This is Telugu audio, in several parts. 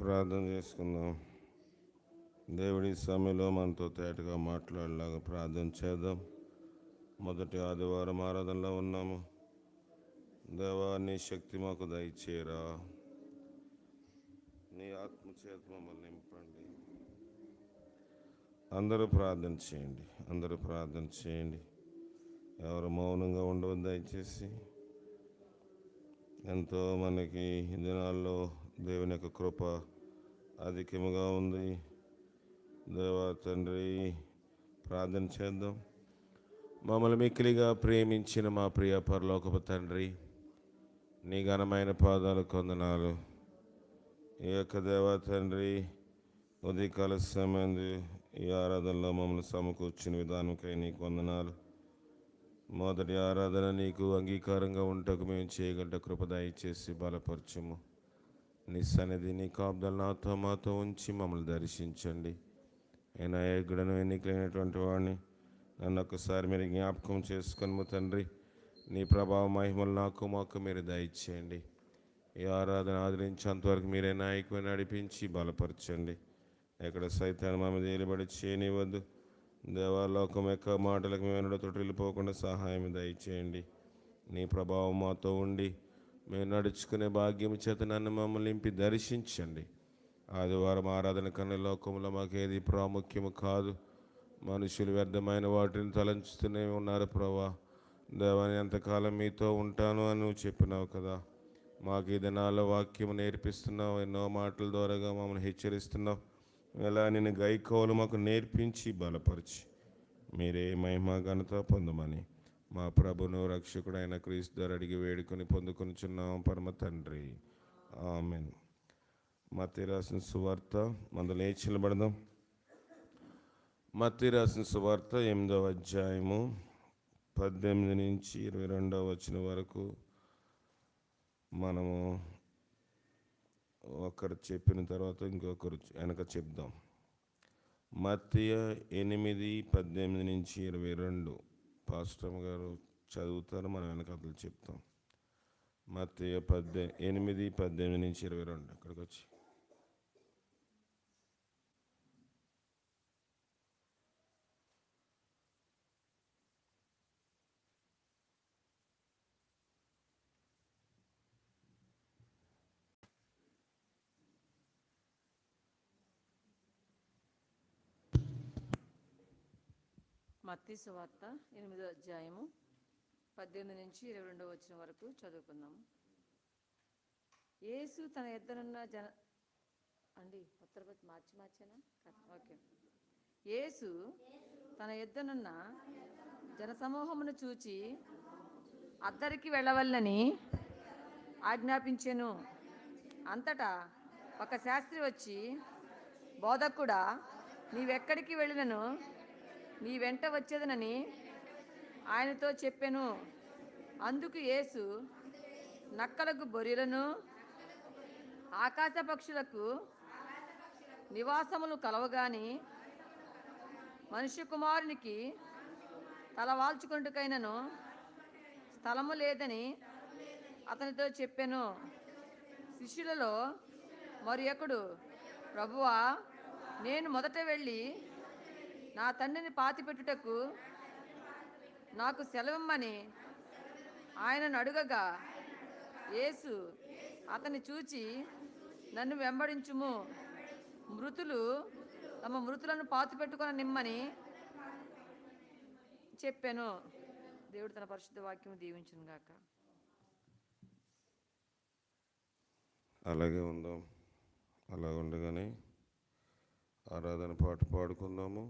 ప్రార్థన చేసుకుందాం. దేవుడి సమయంలో మనతో తేటగా మాట్లాడేలాగా ప్రార్థన చేద్దాం. మొదటి ఆదివారం ఆరాధనలో ఉన్నాము. దేవా, నీ శక్తి మాకు దయచేయరా, నీ ఆత్మ చేత మమ్మల్ని నింపండి. అందరూ ప్రార్థన చేయండి. ఎవరు మౌనంగా ఉండవద్దు దయచేసి. ఎంతో మనకి ఈ దినాల్లో దేవుని యొక్క కృప అధికముగా ఉంది. దేవా తండ్రి, ప్రార్థన చేద్దాం. మమ్మల్ని మిక్కిలిగా ప్రేమించిన మా ప్రియ పరలోకపు తండ్రి, నీ ఘనమైన పాదాలు కొందనాలు. ఈ యొక్క దేవా తండ్రి, ఉదయకాల సమయం ఈ ఆరాధనలో మమ్మల్ని సమకూర్చిన విధానంకై నీకు వందనాలు. మొదటి ఆరాధన నీకు అంగీకారంగా ఉంటకు మేము చేయగల కృప దయచేసి బలపరచము. నీ సన్నిధి, నీ కాపుదలు నాతో మాతో ఉంచి మమ్మల్ని దర్శించండి. నేను ఎగుడను ఎన్నికైనటువంటి వాడిని నన్ను ఒక్కసారి మీరు జ్ఞాపకం చేసుకొని తండ్రి, నీ ప్రభావ మహిమలు మాకు మీరు దయచేయండి. ఈ ఆరాధన ఆదరించేంతవరకు మీరే నాయకుని నడిపించి బలపరచండి. ఎక్కడ సైతాన్ని మా మీద ఏలుబడి చేయనివ్వద్దు. దేవాలోకం యొక్క మాటలకు మేము తొట్టిల్లిపోకుండా సహాయం దయచేయండి. నీ ప్రభావం మాతో ఉండి మేము నడుచుకునే భాగ్యం చేత నన్ను మమ్మల్ని నింపి దర్శించండి. ఆదివారం ఆరాధన కన్నా లోకంలో మాకేది ప్రాముఖ్యము కాదు. మనుషులు వ్యర్థమైన వాటిని తలంచుతూనే ఉన్నారు. ప్రభా దేవాన్ని ఎంతకాలం మీతో ఉంటాను అని నువ్వు చెప్పినావు కదా. మాకు ఈ దినాల్లో వాక్యము నేర్పిస్తున్నావు. ఎన్నో మాటల ద్వారాగా మమ్మల్ని హెచ్చరిస్తున్నావు. ఎలా నేను గైకోలు మాకు నేర్పించి బలపరిచి మీరే మహిమ ఘనత పొందమని మా ప్రభును రక్షకుడైన క్రీస్తు ద్వారా అడిగి వేడుకొని పొందుకొనిచున్నాం పరమ తండ్రి, ఆమెన్. మత్తయి రాసిన సువార్త, మనం లేచి నిలబడదాం. మత్తయి రాసిన సువార్త 8వ అధ్యాయము 18 నుంచి 22వ వచనం వరకు మనము ఒకరు చెప్పిన తర్వాత ఇంకొకరు వెనక చెప్దాం. మత్తయి 8:18 నుంచి 22 పాస్టర్ గారు చదువుతారు, మనం వెనకాతలు చెప్తాం. మత్తయి 8:18 నుంచి 22 అక్కడికి వచ్చి. మత్తయి సువార్త 8వ అధ్యాయము 18 నుంచి 22 వచనం వరకు చదువుకుందాము. యేసు తన ఎద్దనున్న యేసు తన ఎద్దనున్న జనసమూహమును చూచి అద్దరికి వెళ్ళవలనని ఆజ్ఞాపించెను. అంతటా ఒక శాస్త్రి వచ్చి, బోధకుడా, నీవెక్కడికి వెళ్ళినను నీ వెంట వచ్చేదనని ఆయనతో చెప్పెను. అందుకు యేసు, నక్కలకు బొరియలను, ఆకాశ పక్షులకు నివాసములు కలవగాని మనుష్య కుమారునికి తలవాల్చుకొనుటకైనను స్థలము లేదని అతనితో చెప్పెను. శిష్యులలో మరి ఒకడు, ప్రభువా, నేను మొదట వెళ్ళి నా తండ్రిని పాతిపెట్టుటకు నాకు సెలవిమ్మని ఆయనను అడుగగా, యేసు అతన్ని చూచి, నన్ను వెంబడించుము, మృతులు తమ మృతులను పాతిపెట్టుకొని నిమ్మని చెప్పాను. దేవుడు తన పరిశుద్ధ వాక్యం దీవించును గాక. అలాగే ఉందాం. అలా ఉండగానే ఆరాధన పాట పాడుకుందాము.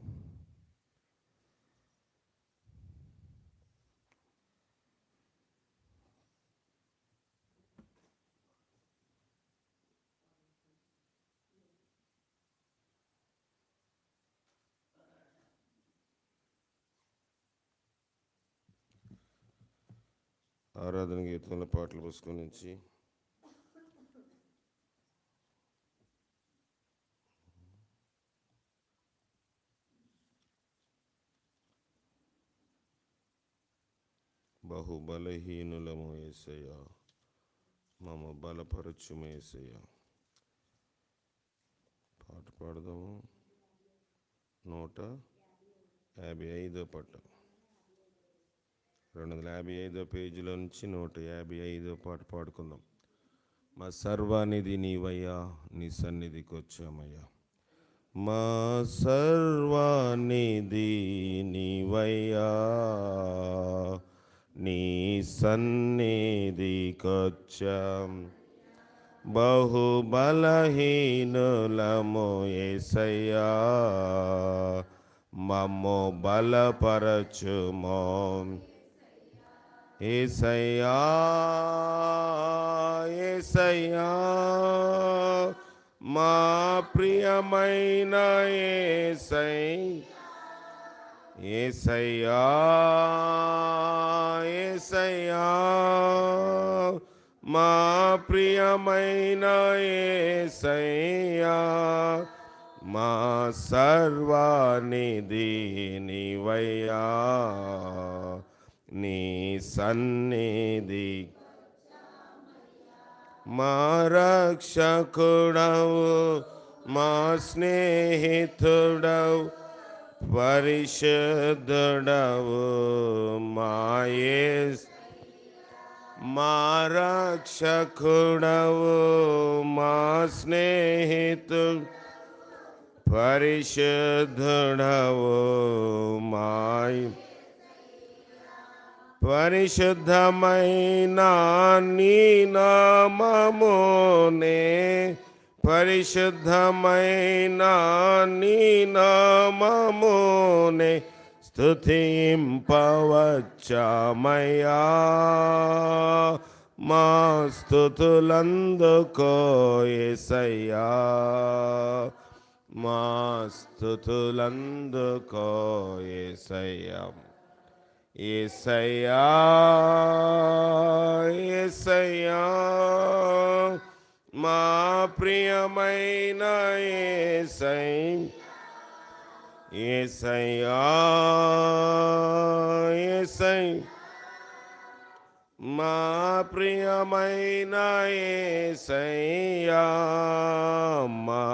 ఆరాధన గీతంలో పాటలు పుస్తకం నుంచి బహుబలహీనులము యేసయ్యా, మమ్మ బలపరచుము యేసయ్యా. పాట పాడదాము. 155 పాట, 255 పేజీలో నుంచి 155 పాట పాడుకుందాం. మా సర్వానిధి నీవయ్యా, నీ సన్నిధికి వచ్చామయ్యా. మా సర్వానిధి నీవయ్యా, నీ సన్నిధికొచ్చాం. బహుబలహీనులము యేసయ్యా, మమ్ము బలపరచుమో. యేసయ్యా యేసయ్యా, మా ప్రియమైన యేసయ్యా, యేసయ్యా, మా ప్రియమైన యేసయ్యా, మా సర్వానిధి నీవయ్యా, నీ సన్నిధి. మా రక్షకుడవు, మా స్నేహితుడవు, పరిశుద్ధుడవు మా యేసు. మా రక్షకుడవు, మా స్నేహితుడు, పరిశుద్ధుడవు మా. పరిశుద్ధమైన నీ నామమునే, పరిశుద్ధమైన నీ నామమునే స్తుతింపవచ్చామయ్యా. మా స్తుతులందుకో యేసయ్యా, మా స్తుతులందుకో యేసయ్యా. యేసయ్యా యేసయ్యా, మా ప్రియమైన యేసయ్యా, యేసయ్యా, మా ప్రియమైన యేసయ్యా, మా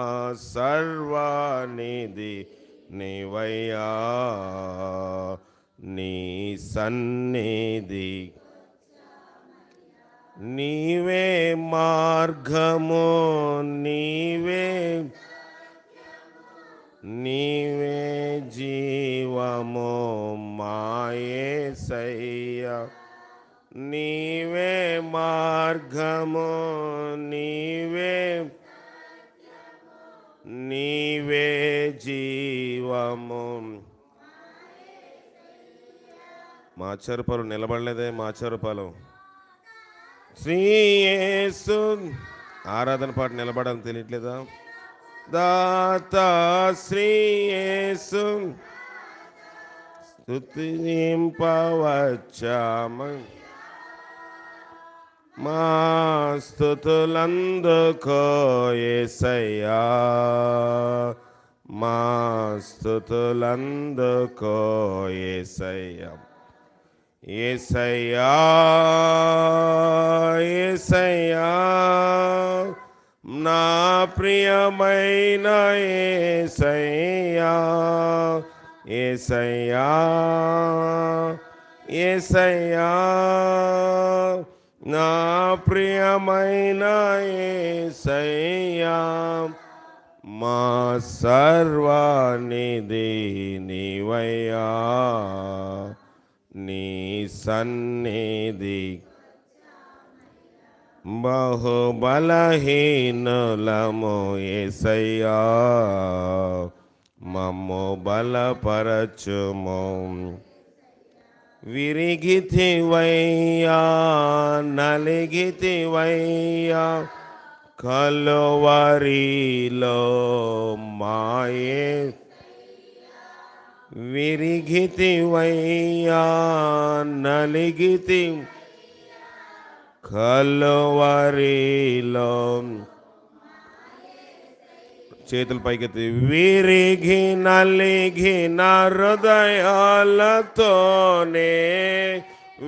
సర్వానిధి నీవయ్యా, నీ సన్నిధి. నీవే మార్గము, నీవే జీవము మా యేసయ్యా. నీవే మార్గము, నీవే జీవము. మా చెరుపలు నిలబడలేదే, మా చెరుపలు. శ్రీ యేసు ఆరాధన పాట నిలబడాలని తెలియట్లేదా? దాత శ్రీ యేసు స్తుతింపవచ్చాము. మా స్తుతులందుకో యేసయ్యా, మా స్తుతులందుకో యేసయ్యా. యేసయ్యా యేసయ్యా, నా ప్రియమైన యేసయ్యా, యేసయ్యా, యేసయ్యా, నా ప్రియమైన యేసయ్యా, మా సర్వానిధి నీవయ్యా, నీ సన్నిధి. బహుబలహీనులము యేసయ్యా, మమ్ము బలపరచుము. విరిగితివయ్యా, నలిగితివయ్యా, కలువరిలో మాయే. విరిగితివయ్యా, నలిగితి కలువరిలో. చేతుల పైకెత్తి. విరిగి నలిగిన హృదయాలతోనే,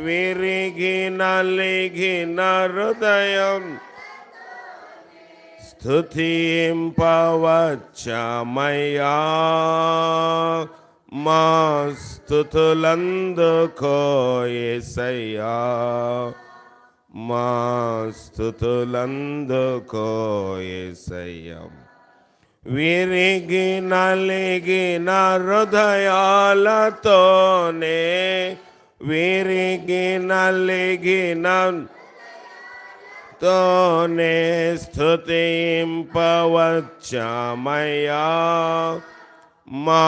విరిగి నలిగిన హృదయం స్తుతింపవచ్చమయ్యా మా స్తుతులందుకో యేసయ్యా మా స్తుతులందుకో యేసయ్యా విరిగి నలిగిన హృదయాలతోనే విరిగి నలిగిన తోనే స్తుతింపవచ్చమయ్యా మా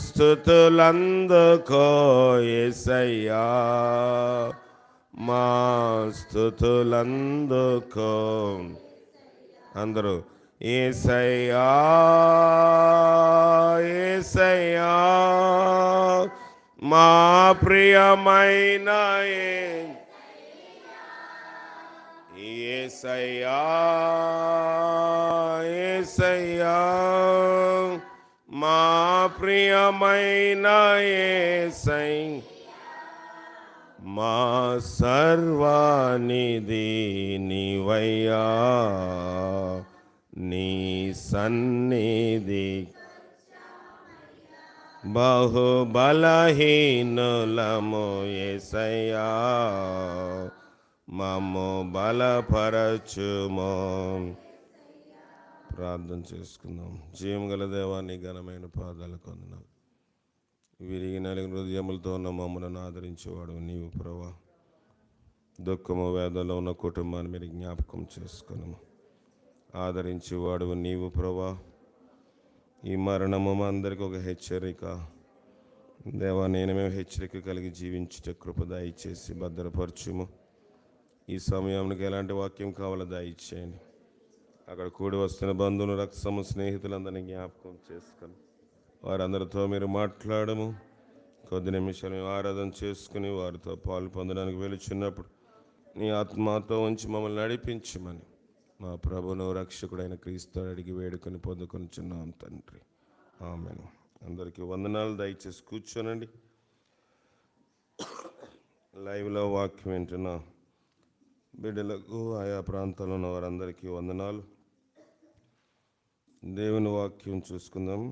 స్తుతులందుకో యేసయ్యా మా స్తుతులందుకో అందరూ యేసయ్యా యేసయ్యా మా ప్రియమైన యేసయ్యా యేసయ్యా మా ప్రియమైన యేసయ్యా మా సర్వానిధి నీవయ్యా నీ సన్నిధి బహుబలహీనులము యేసయ్యా మమ్ము బలపరచుమో ప్రార్థన చేసుకుందాం. జీవగల దేవాన్ని ఘనమైన పాదాలకు వందనాలు. విరిగి నలిగిన హృదయములతో ఉన్న మమ్మల్ని ఆదరించేవాడు నీవు ప్రభా. దుఃఖము వేదనలో ఉన్న కుటుంబాన్ని మీరు జ్ఞాపకం చేసుకున్నాము. ఆదరించేవాడు నీవు ప్రభా. ఈ మరణము మా అందరికీ ఒక హెచ్చరిక దేవా. నేను మేము హెచ్చరిక కలిగి జీవించుట కృప దయచేసి భద్రపరచుము. ఈ సమయానికి ఎలాంటి వాక్యం కావాలో దయచేయండి. అక్కడ కూడి వస్తున్న బంధువులు రక్తము స్నేహితులందరినీ జ్ఞాపకం చేసుకొని వారందరితో మీరు మాట్లాడము. కొద్ది నిమిషాలు మేము ఆరాధన చేసుకుని వారితో పాలు పొందడానికి వెళుచున్నప్పుడు నీ ఆత్మతో ఉంచి మమ్మల్ని నడిపించమని మా ప్రభువును రక్షకుడైన క్రీస్తు అడిగి వేడుకొని పొందుకొనిచున్నాం తండ్రి. ఆమేన్. అందరికీ వందనాలు. దయచేసి కూర్చోనండి. లైవ్లో వాక్యం వింటున్న బిడ్డలకు ఆయా ప్రాంతాల్లో ఉన్న వారందరికీ వందనాలు. దేవుని వాక్యం చూసుకుందాం.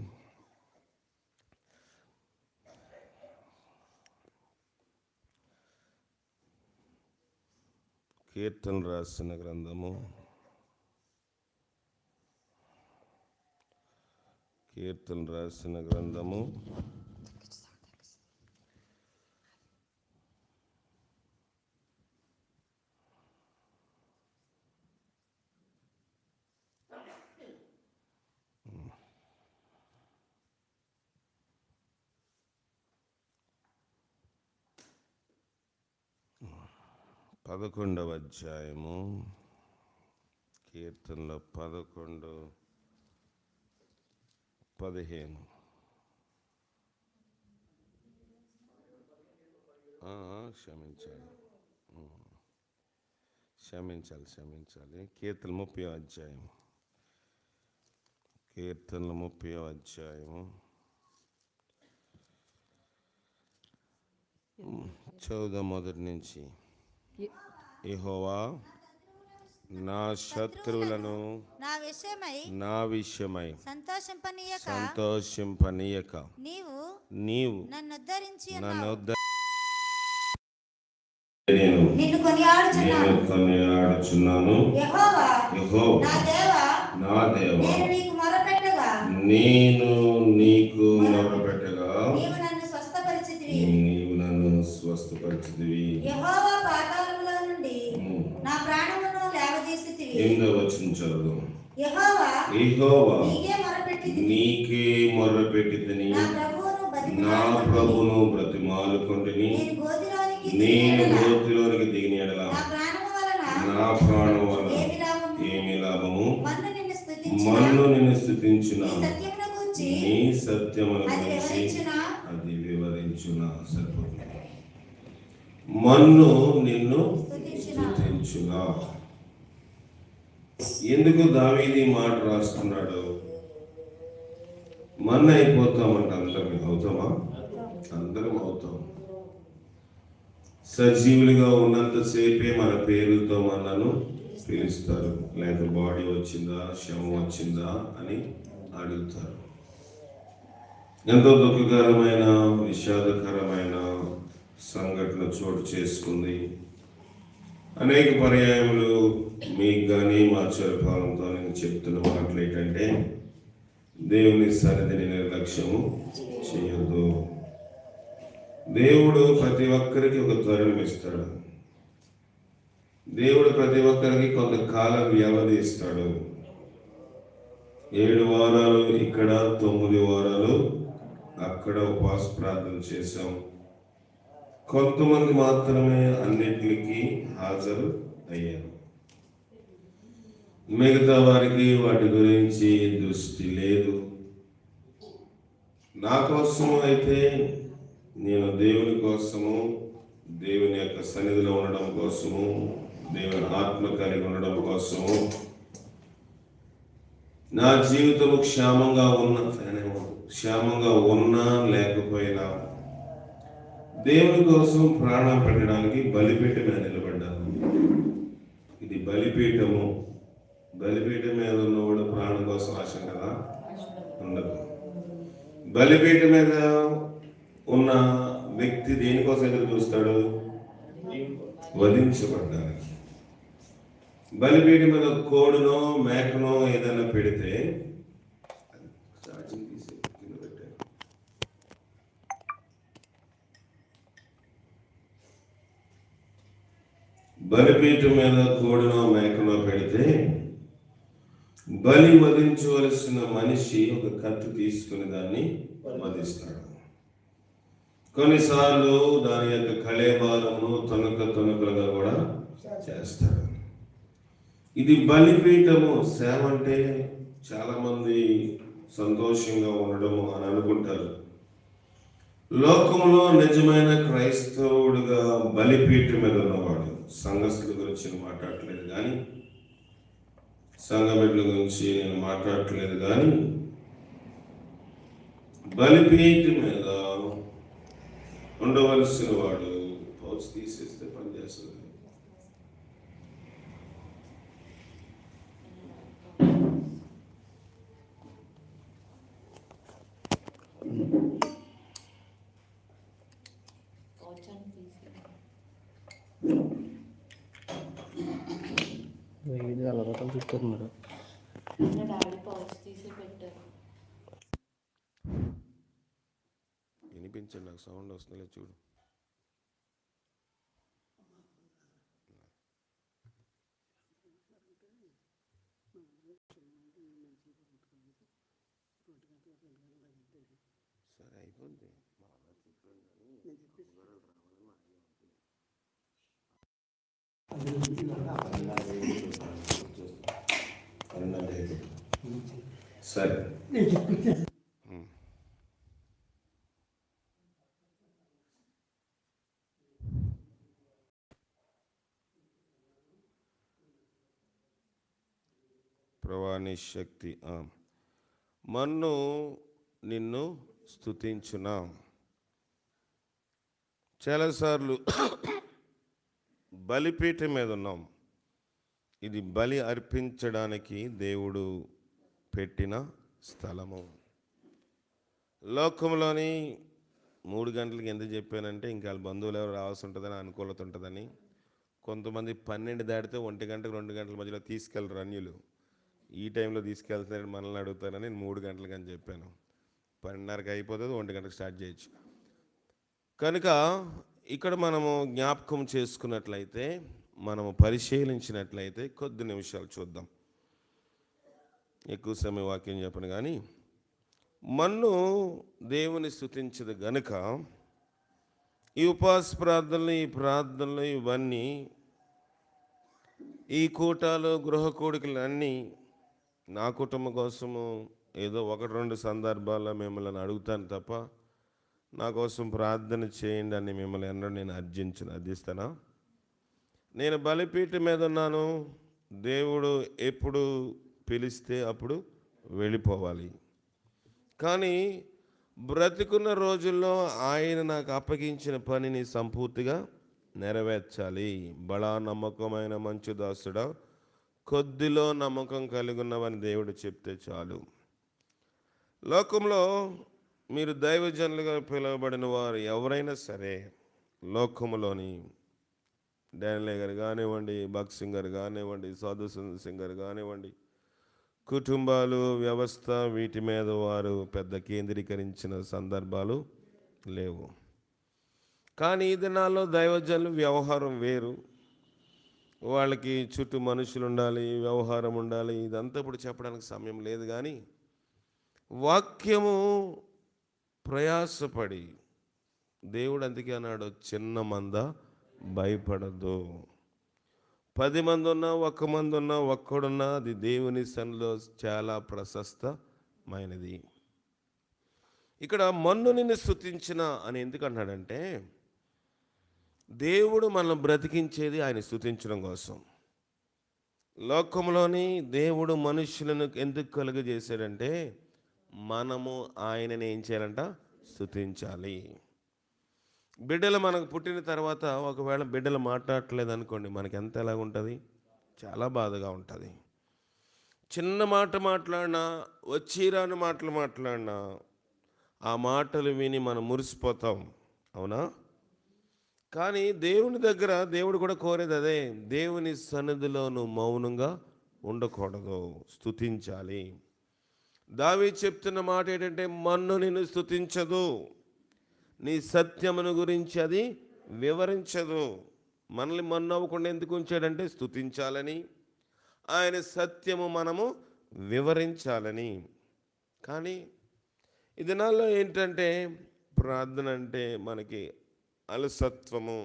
కీర్తన రాసిన గ్రంథము కీర్తన రాసిన గ్రంథము 11వ అధ్యాయము. కీర్తనలో 11:15. క్షమించాలి. కీర్తన 30వ అధ్యాయం. కీర్తనలు 30వ అధ్యాయము. చదువుదాం మొదటి నుంచి. యెహోవా నా శత్రువులను నా విషయమై సంతోషింపనీయక నీవు నన్ను నేను కొనియాడుచున్నాను. యెహోవా నా దేవా నేను నీకు మొరపెట్టగా నీవు నన్ను స్వస్థపరిచితివి. యెహోవా పాతాళములో నుండి నా ప్రాణమును లేవదీసితివి. 8వ వచనం చదువు. యెహోవా నీకే మొరపెట్టితిని, నా ప్రభువును బ్రతిమాలుకొంటిని. నేను గోతిలోనికి దిగిన యెడల నా ప్రాణం వలన ఏమి లాభము? మన్ను నిన్ను స్తుతించున, నీ సత్యమును గురించి అది వివరించున. సరిపోతుంది. మన్ను నిన్ను స్తుతించునా. ఎందుకు దావీదు మాట రాస్తున్నాడు? మన్న అయిపోతామంట. అందరం అవుతామా? అందరం అవుతాం. సజీవులుగా ఉన్నంతసేపే మన పేరుతో మనను పిలుస్తారు, లేదా బాడీ వచ్చిందా, శవం వచ్చిందా అని అడుగుతారు. ఎంతో దుఃఖకరమైన, విషాదకరమైన సంఘటన చోటు చేసుకుంది. అనేక పర్యాయములు మీకు కానీ మా చిరకాలంతో నేను చెప్తున్న మాటలు ఏంటంటే, దేవుని సన్నిధిని నిర్లక్ష్యము చేయొద్దు. దేవుడు ప్రతి ఒక్కరికి ఒక తరుణం ఇస్తాడు. దేవుడు ప్రతి ఒక్కరికి కొంతకాలం వ్యవధి ఇస్తాడు. 7 వారాలు ఇక్కడ, 9 వారాలు అక్కడ ఉపవాస ప్రార్థన చేశాం. కొంతమంది మాత్రమే అన్నిటికీ హాజరు అయ్యారు. మిగతా వారికి వాటి గురించి దృష్టి లేదు. నా కోసము అయితే నేను దేవుని కోసము, దేవుని యొక్క సన్నిధిలో ఉండడం కోసము, దేవుని ఆత్మ కలిగి ఉండడం కోసము, నా జీవితము క్షేమంగా ఉన్నా లేకపోయినా దేవుని కోసం ప్రాణం పెట్టడానికి బలిపీఠం మీద నిలబడ్డాను. ఇది బలిపీఠము. బలిపీఠం మీద ఉన్నవాడు ప్రాణం కోసం ఆశ కదా ఉండదు. బలిపీఠం మీద ఉన్న వ్యక్తి దేనికోసం ఎదురు చూస్తాడు? వధించబడ్డానికి. బలిపీఠం మీద కోడునో మేకనో ఏదైనా పెడితే బలిపీఠం మీద కోడినో మేకనో పెడితే బలి వధించవలసిన మనిషి ఒక కత్తి తీసుకుని దాన్ని వధిస్తాడు. కొన్నిసార్లు దాని యొక్క కళేబారమును తొనకలుగా కూడా చేస్తాడు. ఇది బలిపీఠము. సేవ అంటే చాలా మంది సంతోషంగా ఉండడము అని అనుకుంటారు. లోకంలో నిజమైన క్రైస్తవుడుగా బలిపీఠం మీద ఉన్నవాడు, సంఘస్థుల గురించి నేను మాట్లాడట్లేదు కానీ, సంఘ బిడ్డల గురించి నేను మాట్లాడట్లేదు కానీ, బలిపీఠం మీద ఉండవలసిన వాడు పౌచ్ తీసేస్తే పనిచేస్తుంది. అలవాటు చూస్తున్నారు. వినిపించండి, నాకు సౌండ్ వస్తుందిలే చూడు. సరే అయిపోయింది. సరే ప్రభాని శక్తి మన్ను నిన్ను స్తుతించునా. చాలాసార్లు బలిపీఠం మీద ఉన్నాం. ఇది బలి అర్పించడానికి దేవుడు పెట్టిన స్థలము. లోకంలోని 3 గంటలకి ఎందుకు చెప్పానంటే, ఇంకా వాళ్ళ బంధువులు ఎవరు రావాల్సి ఉంటుందని, అనుకూలత ఉంటుందని. కొంతమంది 12 దాటితే 1 గంటకు 2 గంటల మధ్యలో తీసుకెళ్ళరు అన్యులు. ఈ టైంలో తీసుకెళ్తున్నాడు మనల్ని అడుగుతానని నేను 3 గంటలకి అని చెప్పాను. 12:30కి అయిపోతుంది, 1 గంటకు స్టార్ట్ చేయొచ్చు. కనుక ఇక్కడ మనము జ్ఞాపకం చేసుకున్నట్లయితే, మనము పరిశీలించినట్లయితే కొద్ది నిమిషాలు చూద్దాం. ఎక్కువ సమయం వాక్యం చెప్పను కానీ, మన్ను దేవుని స్తుతించదు గనుక ఈ ఉపవాస ప్రార్థనలు, ఈ ప్రార్థనలు, ఇవన్నీ, ఈ కూటాలు, గృహ కూడికలు అన్నీ నా కుటుంబం కోసము ఏదో 1-2 సందర్భాల్లో మిమ్మల్ని అడుగుతాను తప్ప, నా కోసం ప్రార్థన చేయండి అని మిమ్మల్ని ఎన్నడూ నేను అర్థిస్తానా? నేను బలిపీఠం మీద ఉన్నాను. దేవుడు ఎప్పుడు పిలిస్తే అప్పుడు వెళ్ళిపోవాలి. కానీ బ్రతికున్న రోజుల్లో ఆయన నాకు అప్పగించిన పనిని సంపూర్తిగా నెరవేర్చాలి. బడా నమ్మకమైన మంచు దాసుడా, కొద్దిలో నమ్మకం కలిగి ఉన్నామని దేవుడు చెప్తే చాలు. లోకంలో మీరు దైవజనులుగా పిలువబడిన వారు ఎవరైనా సరే, లోకములోని డానియల్ గారు కానివ్వండి, భగత్ సింగ్ గారు కానివ్వండి, సాధు సింగ్ గారు కానివ్వండి, కుటుంబాలు, వ్యవస్థ, వీటి మీద వారు పెద్ద కేంద్రీకరించిన సందర్భాలు లేవు. కానీ ఈ దినాల్లో దైవజనులు వ్యవహారం వేరు. వాళ్ళకి చుట్టూ మనుషులు ఉండాలి, వ్యవహారం ఉండాలి. ఇదంతా ఇప్పుడు చెప్పడానికి సమయం లేదు. కానీ వాక్యము ప్రయాసపడి, దేవుడు అందుకే అన్నాడు, చిన్న మంద భయపడదు. 10 మంది ఉన్నా, 1 మంది ఉన్నా, ఒక్కడున్నా అది దేవుని సన్నిధిలో చాలా ప్రశస్తమైనది. ఇక్కడ మన్ను నిన్ను స్తుతించిన అని ఎందుకు అన్నాడంటే, దేవుడు మనల్ని బ్రతికించేది ఆయన స్తుతించడం కోసం. లోకంలోని దేవుడు మనుషులను ఎందుకు కలుగజేశాడంటే, మనము ఆయనని ఏం చేయాలంట? స్తుతించాలి. బిడ్డలు మనకు పుట్టిన తర్వాత ఒకవేళ బిడ్డలు మాట్లాడట్లేదు అనుకోండి, మనకి ఎంత ఎలాగ ఉంటుంది? చాలా బాధగా ఉంటుంది. చిన్న మాట మాట్లాడినా, వచ్చిరాని మాటలు మాట్లాడినా, ఆ మాటలు విని మనం మురిసిపోతాం. అవునా? కానీ దేవుని దగ్గర దేవుడు కూడా కోరేది అదే. దేవుని సన్నిధిలో నువ్వు మౌనంగా ఉండకూడదు, స్తుతించాలి. దావీదు చెప్తున్న మాట ఏంటంటే, మన్ను నిన్ను స్తుతించదు, నీ సత్యమును గురించి అది వివరించదు. మనల్ని మన్ను అవ్వకుండా ఎందుకు ఉంచాడంటే, స్తుతించాలని, ఆయన సత్యము మనము వివరించాలని. కానీ ఈ దినాల్లో ఏంటంటే, ప్రార్థన అంటే మనకి అలసత్వము,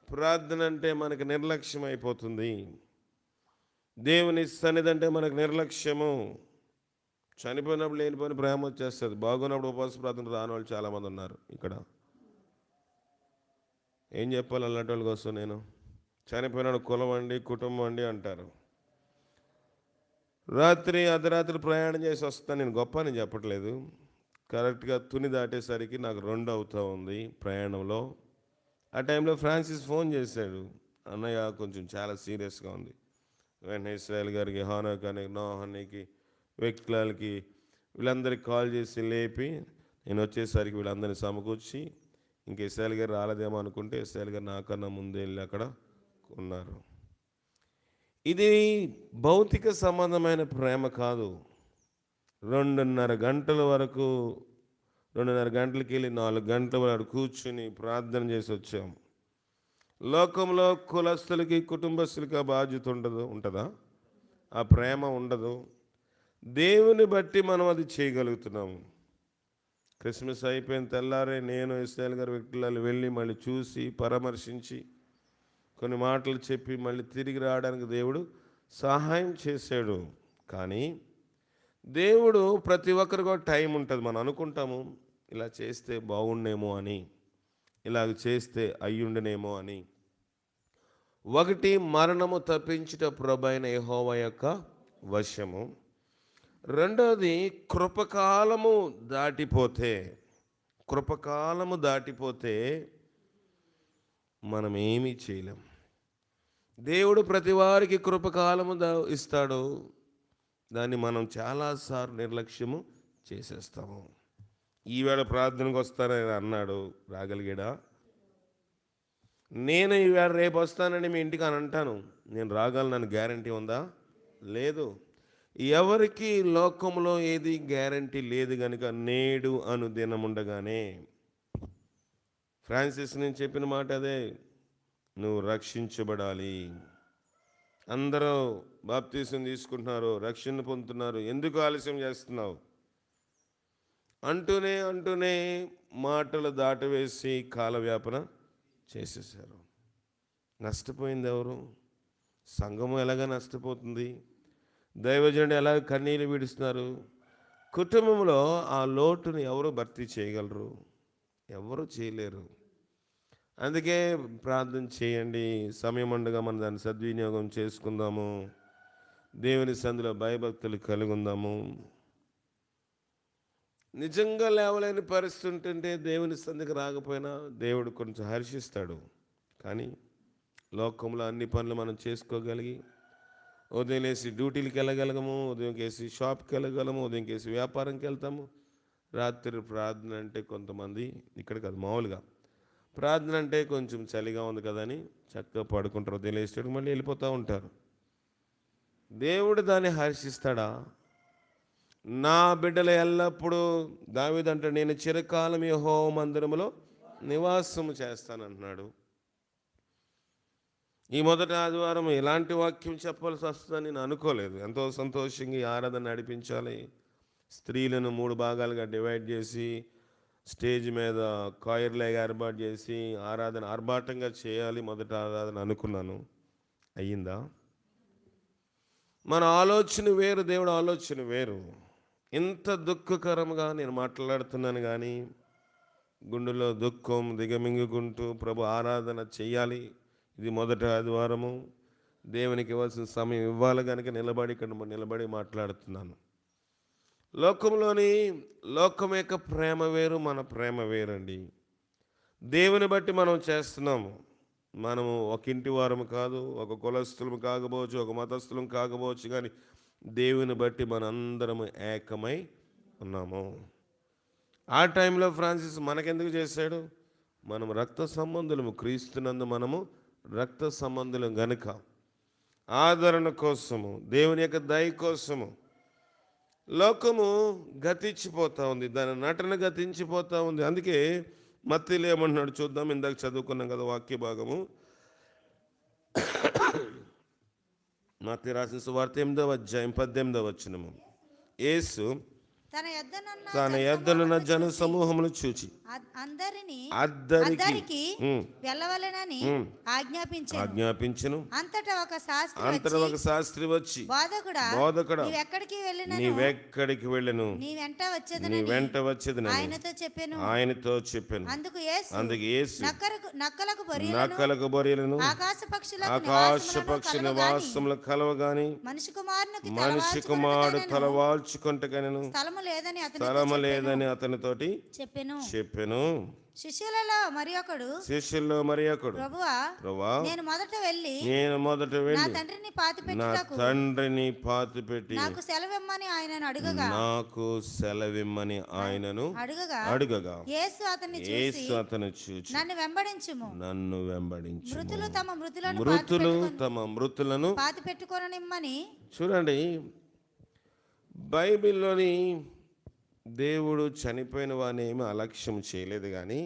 ప్రార్థన అంటే మనకి నిర్లక్ష్యం అయిపోతుంది. దేవుని సన్నిధి అంటే మనకు నిర్లక్ష్యము. చనిపోయినప్పుడు లేనిపోయిన ప్రేమ వచ్చేస్తుంది. బాగున్నప్పుడు ఉపవాస ప్రార్థన రాని వాళ్ళు చాలామంది ఉన్నారు. ఇక్కడ ఏం చెప్పాలి అలాంటి వాళ్ళ కోసం? నేను చనిపోయినాడు కులం అండి, కుటుంబం అండి అంటారు. అర్ధరాత్రి ప్రయాణం చేసి వస్తాను. నేను గొప్ప అని చెప్పట్లేదు. కరెక్ట్గా తుని దాటేసరికి నాకు 2 అవుతూ ఉంది ప్రయాణంలో. ఆ టైంలో ఫ్రాన్సిస్ ఫోన్ చేశాడు, అన్నయ్య కొంచెం చాలా సీరియస్గా ఉంది. వెంటనే ఇస్రాయల్ గారికి, హానోకానికి, నోహానికి, వ్యక్తులకి, వీళ్ళందరికీ కాల్ చేసి లేపి, నేను వచ్చేసరికి వీళ్ళందరినీ సమకూర్చి, ఇంక ఇస్రాయల్ గారు రాలేదేమో అనుకుంటే ఇస్రాయల్ గారు నాకన్నా ముందే వెళ్ళి అక్కడ ఉన్నారు. ఇది భౌతిక సంబంధమైన ప్రేమ కాదు. 2:30 గంటల వరకు, 2:30 గంటలకి వెళ్ళి 4 గంటల వరకు కూర్చుని ప్రార్థన చేసి వచ్చాం. లోకంలో కులస్తులకి, కుటుంబస్తులకి ఆ బాధ్యత ఉంటుందా? ఆ ప్రేమ ఉండదు. దేవుని బట్టి మనం అది చేయగలుగుతున్నాము. క్రిస్మస్ అయిపోయిన తెల్లారే నేను ఇస్రాయల్ గారి వ్యక్తులు వెళ్ళి మళ్ళీ చూసి పరామర్శించి కొన్ని మాటలు చెప్పి మళ్ళీ తిరిగి రావడానికి దేవుడు సహాయం చేశాడు. కానీ దేవుడు ప్రతి ఒక్కరికి ఒక టైం ఉంటుంది. మనం అనుకుంటాము ఇలా చేస్తే బాగుండేమో అని, ఇలాగ చేస్తే అయ్యుండనేమో అని. ఒకటి, మరణము తప్పించుట ప్రభువైన యెహోవా యొక్క వశము. రెండోది, కృపకాలము దాటిపోతే మనం ఏమీ చేయలేం. దేవుడు ప్రతి వారికి కృపకాలము ఇస్తాడు. దాన్ని మనం చాలాసార్లు నిర్లక్ష్యము చేసేస్తాము. ఈవేళ ప్రార్థనకు వస్తానని అన్నాడు, రాగలిగాడా? నేను ఈవేళ రేపు వస్తానని మీ ఇంటికి అని అంటాను, నేను రాగలను గ్యారంటీ ఉందా? లేదు. ఎవరికి లోకంలో ఏది గ్యారంటీ లేదు కనుక నేడు అను దినముండగానే, ఫ్రాన్సిస్ నేను చెప్పిన మాట అదే, నువ్వు రక్షించబడాలి. అందరూ బాప్తీసం తీసుకుంటున్నారు, రక్షణ పొందుతున్నారు, ఎందుకు ఆలస్యం చేస్తున్నావు అంటూనే మాటలు దాటవేసి కాలవ్యాపన చేసేసారు. నష్టపోయింది ఎవరు? సంఘము ఎలాగ నష్టపోతుంది? దైవజనుడు ఎలా కన్నీళ్ళు విడుస్తున్నారు? కుటుంబంలో ఆ లోటుని ఎవరు భర్తీ చేయగలరు? ఎవరు చేయలేరు. అందుకే ప్రార్థన చేయండి. సమయం ఉండగా మనం దాన్ని సద్వినియోగం చేసుకుందాము. దేవుని సంధిలో భయభక్తులు కలిగి ఉందాము. నిజంగా లేవలేని పరిస్థితి ఉంటుంటే దేవుని సంధికి రాకపోయినా దేవుడు కొంచెం హర్షిస్తాడు. కానీ లోకంలో అన్ని పనులు మనం చేసుకోగలిగి ఉదయం లేసి డ్యూటీలకు వెళ్ళగలము, ఉదయం వేసి షాప్కి వెళ్ళగలము, ఉదయం వేసి వ్యాపారంకి వెళ్తాము. రాత్రి ప్రార్థన అంటే కొంతమంది ఇక్కడ కాదు, మామూలుగా ప్రార్థన అంటే కొంచెం చలిగా ఉంది కదా అని చక్కగా పడుకుంటారు, ఉదయం లేచేటప్పుడు మళ్ళీ వెళ్ళిపోతూ ఉంటారు. దేవుడు దాన్ని హర్షిస్తాడా? నా బిడ్డలు ఎల్లప్పుడూ దావీదు అంటాడు, నేను చిరకాలం యెహోవా మందిరములో నివాసము చేస్తానంటున్నాడు. ఈ మొదటి ఆదివారం ఎలాంటి వాక్యం చెప్పాల్సి వస్తుందని నేను అనుకోలేదు. ఎంతో సంతోషంగా ఈ ఆరాధన నడిపించాలి. స్త్రీలను 3 భాగాలుగా డివైడ్ చేసి స్టేజ్ మీద కాయర్లాగా ఏర్పాటు చేసి ఆరాధన ఆర్భాటంగా చేయాలి. మొదటి ఆరాధన అనుకున్నాను. అయ్యిందా? మన ఆలోచన వేరు, దేవుడు ఆలోచన వేరు. ఇంత దుఃఖకరంగా నేను మాట్లాడుతున్నాను కానీ గుండెలో దుఃఖం దిగమింగుకుంటూ ప్రభు ఆరాధన చెయ్యాలి. ఇది మొదటి ఆదివారము, దేవునికి ఇవ్వాల్సిన సమయం ఇవ్వాలి కనుక నిలబడి మాట్లాడుతున్నాను. లోకం యొక్క ప్రేమ వేరు, మన ప్రేమ వేరండి. దేవుని బట్టి మనం చేస్తున్నాము. మనము ఒక ఇంటి వారము కాదు, ఒక కులస్థులము కాకపోవచ్చు, ఒక మతస్థులం కాకపోవచ్చు, కానీ దేవుని బట్టి మనందరము ఏకమై ఉన్నాము. ఆ టైంలో ఫ్రాన్సిస్ మనకెందుకు చేశాడు? మనం రక్త సంబంధులము, క్రీస్తునందు మనము రక్త సంబంధులం గనుక ఆదరణ కోసము, దేవుని యొక్క దయ కోసము. లోకము గతించిపోతూ ఉంది, దాని నటన గతించిపోతూ ఉంది. అందుకే మత్తీలో ఏమంటున్నాడు చూద్దాం. ఇందాక చదువుకున్నాం కదా వాక్య భాగము. మత్తయి రాసిన సువార్త 8వ అధ్యాయం 18వ వచనము. యేసు తన యొద్దనున్న జన సమూహమును చూచి అందరికి వెళ్ళవలెనని ఆజ్ఞాపించెను. అంతటా ఒక శాస్త్రి వచ్చి బోధకుడా, నీవెక్కడికి వెళ్ళను, నీ వెంట వచ్చేది ఆయనతో చెప్పెను. అందుకు యేసు నక్కలకు బొరియలను ఆకాశ పక్షి నివాసములు కలవగాని మనిషి కుమారుడు తలవాల్చుకొంటకనెను స్థలము లేదని అతనితోటి చెప్పెను. శిష్యులలో మరి ఒకడు ప్రభువా, నేను మొదట వెళ్ళి నా తండ్రిని పాతిపెట్టి నాకు సెలవిమ్మని ఆయనను అడుగగా యేసు అతను చూచి నన్ను వెంబడించుము. మృతులు తమ మృతులను పాతిపెట్టుకొననిమ్మని. చూడండి, బైబిల్లోని దేవుడు చనిపోయిన వాడిని ఏమీ అలక్ష్యం చేయలేదు. కానీ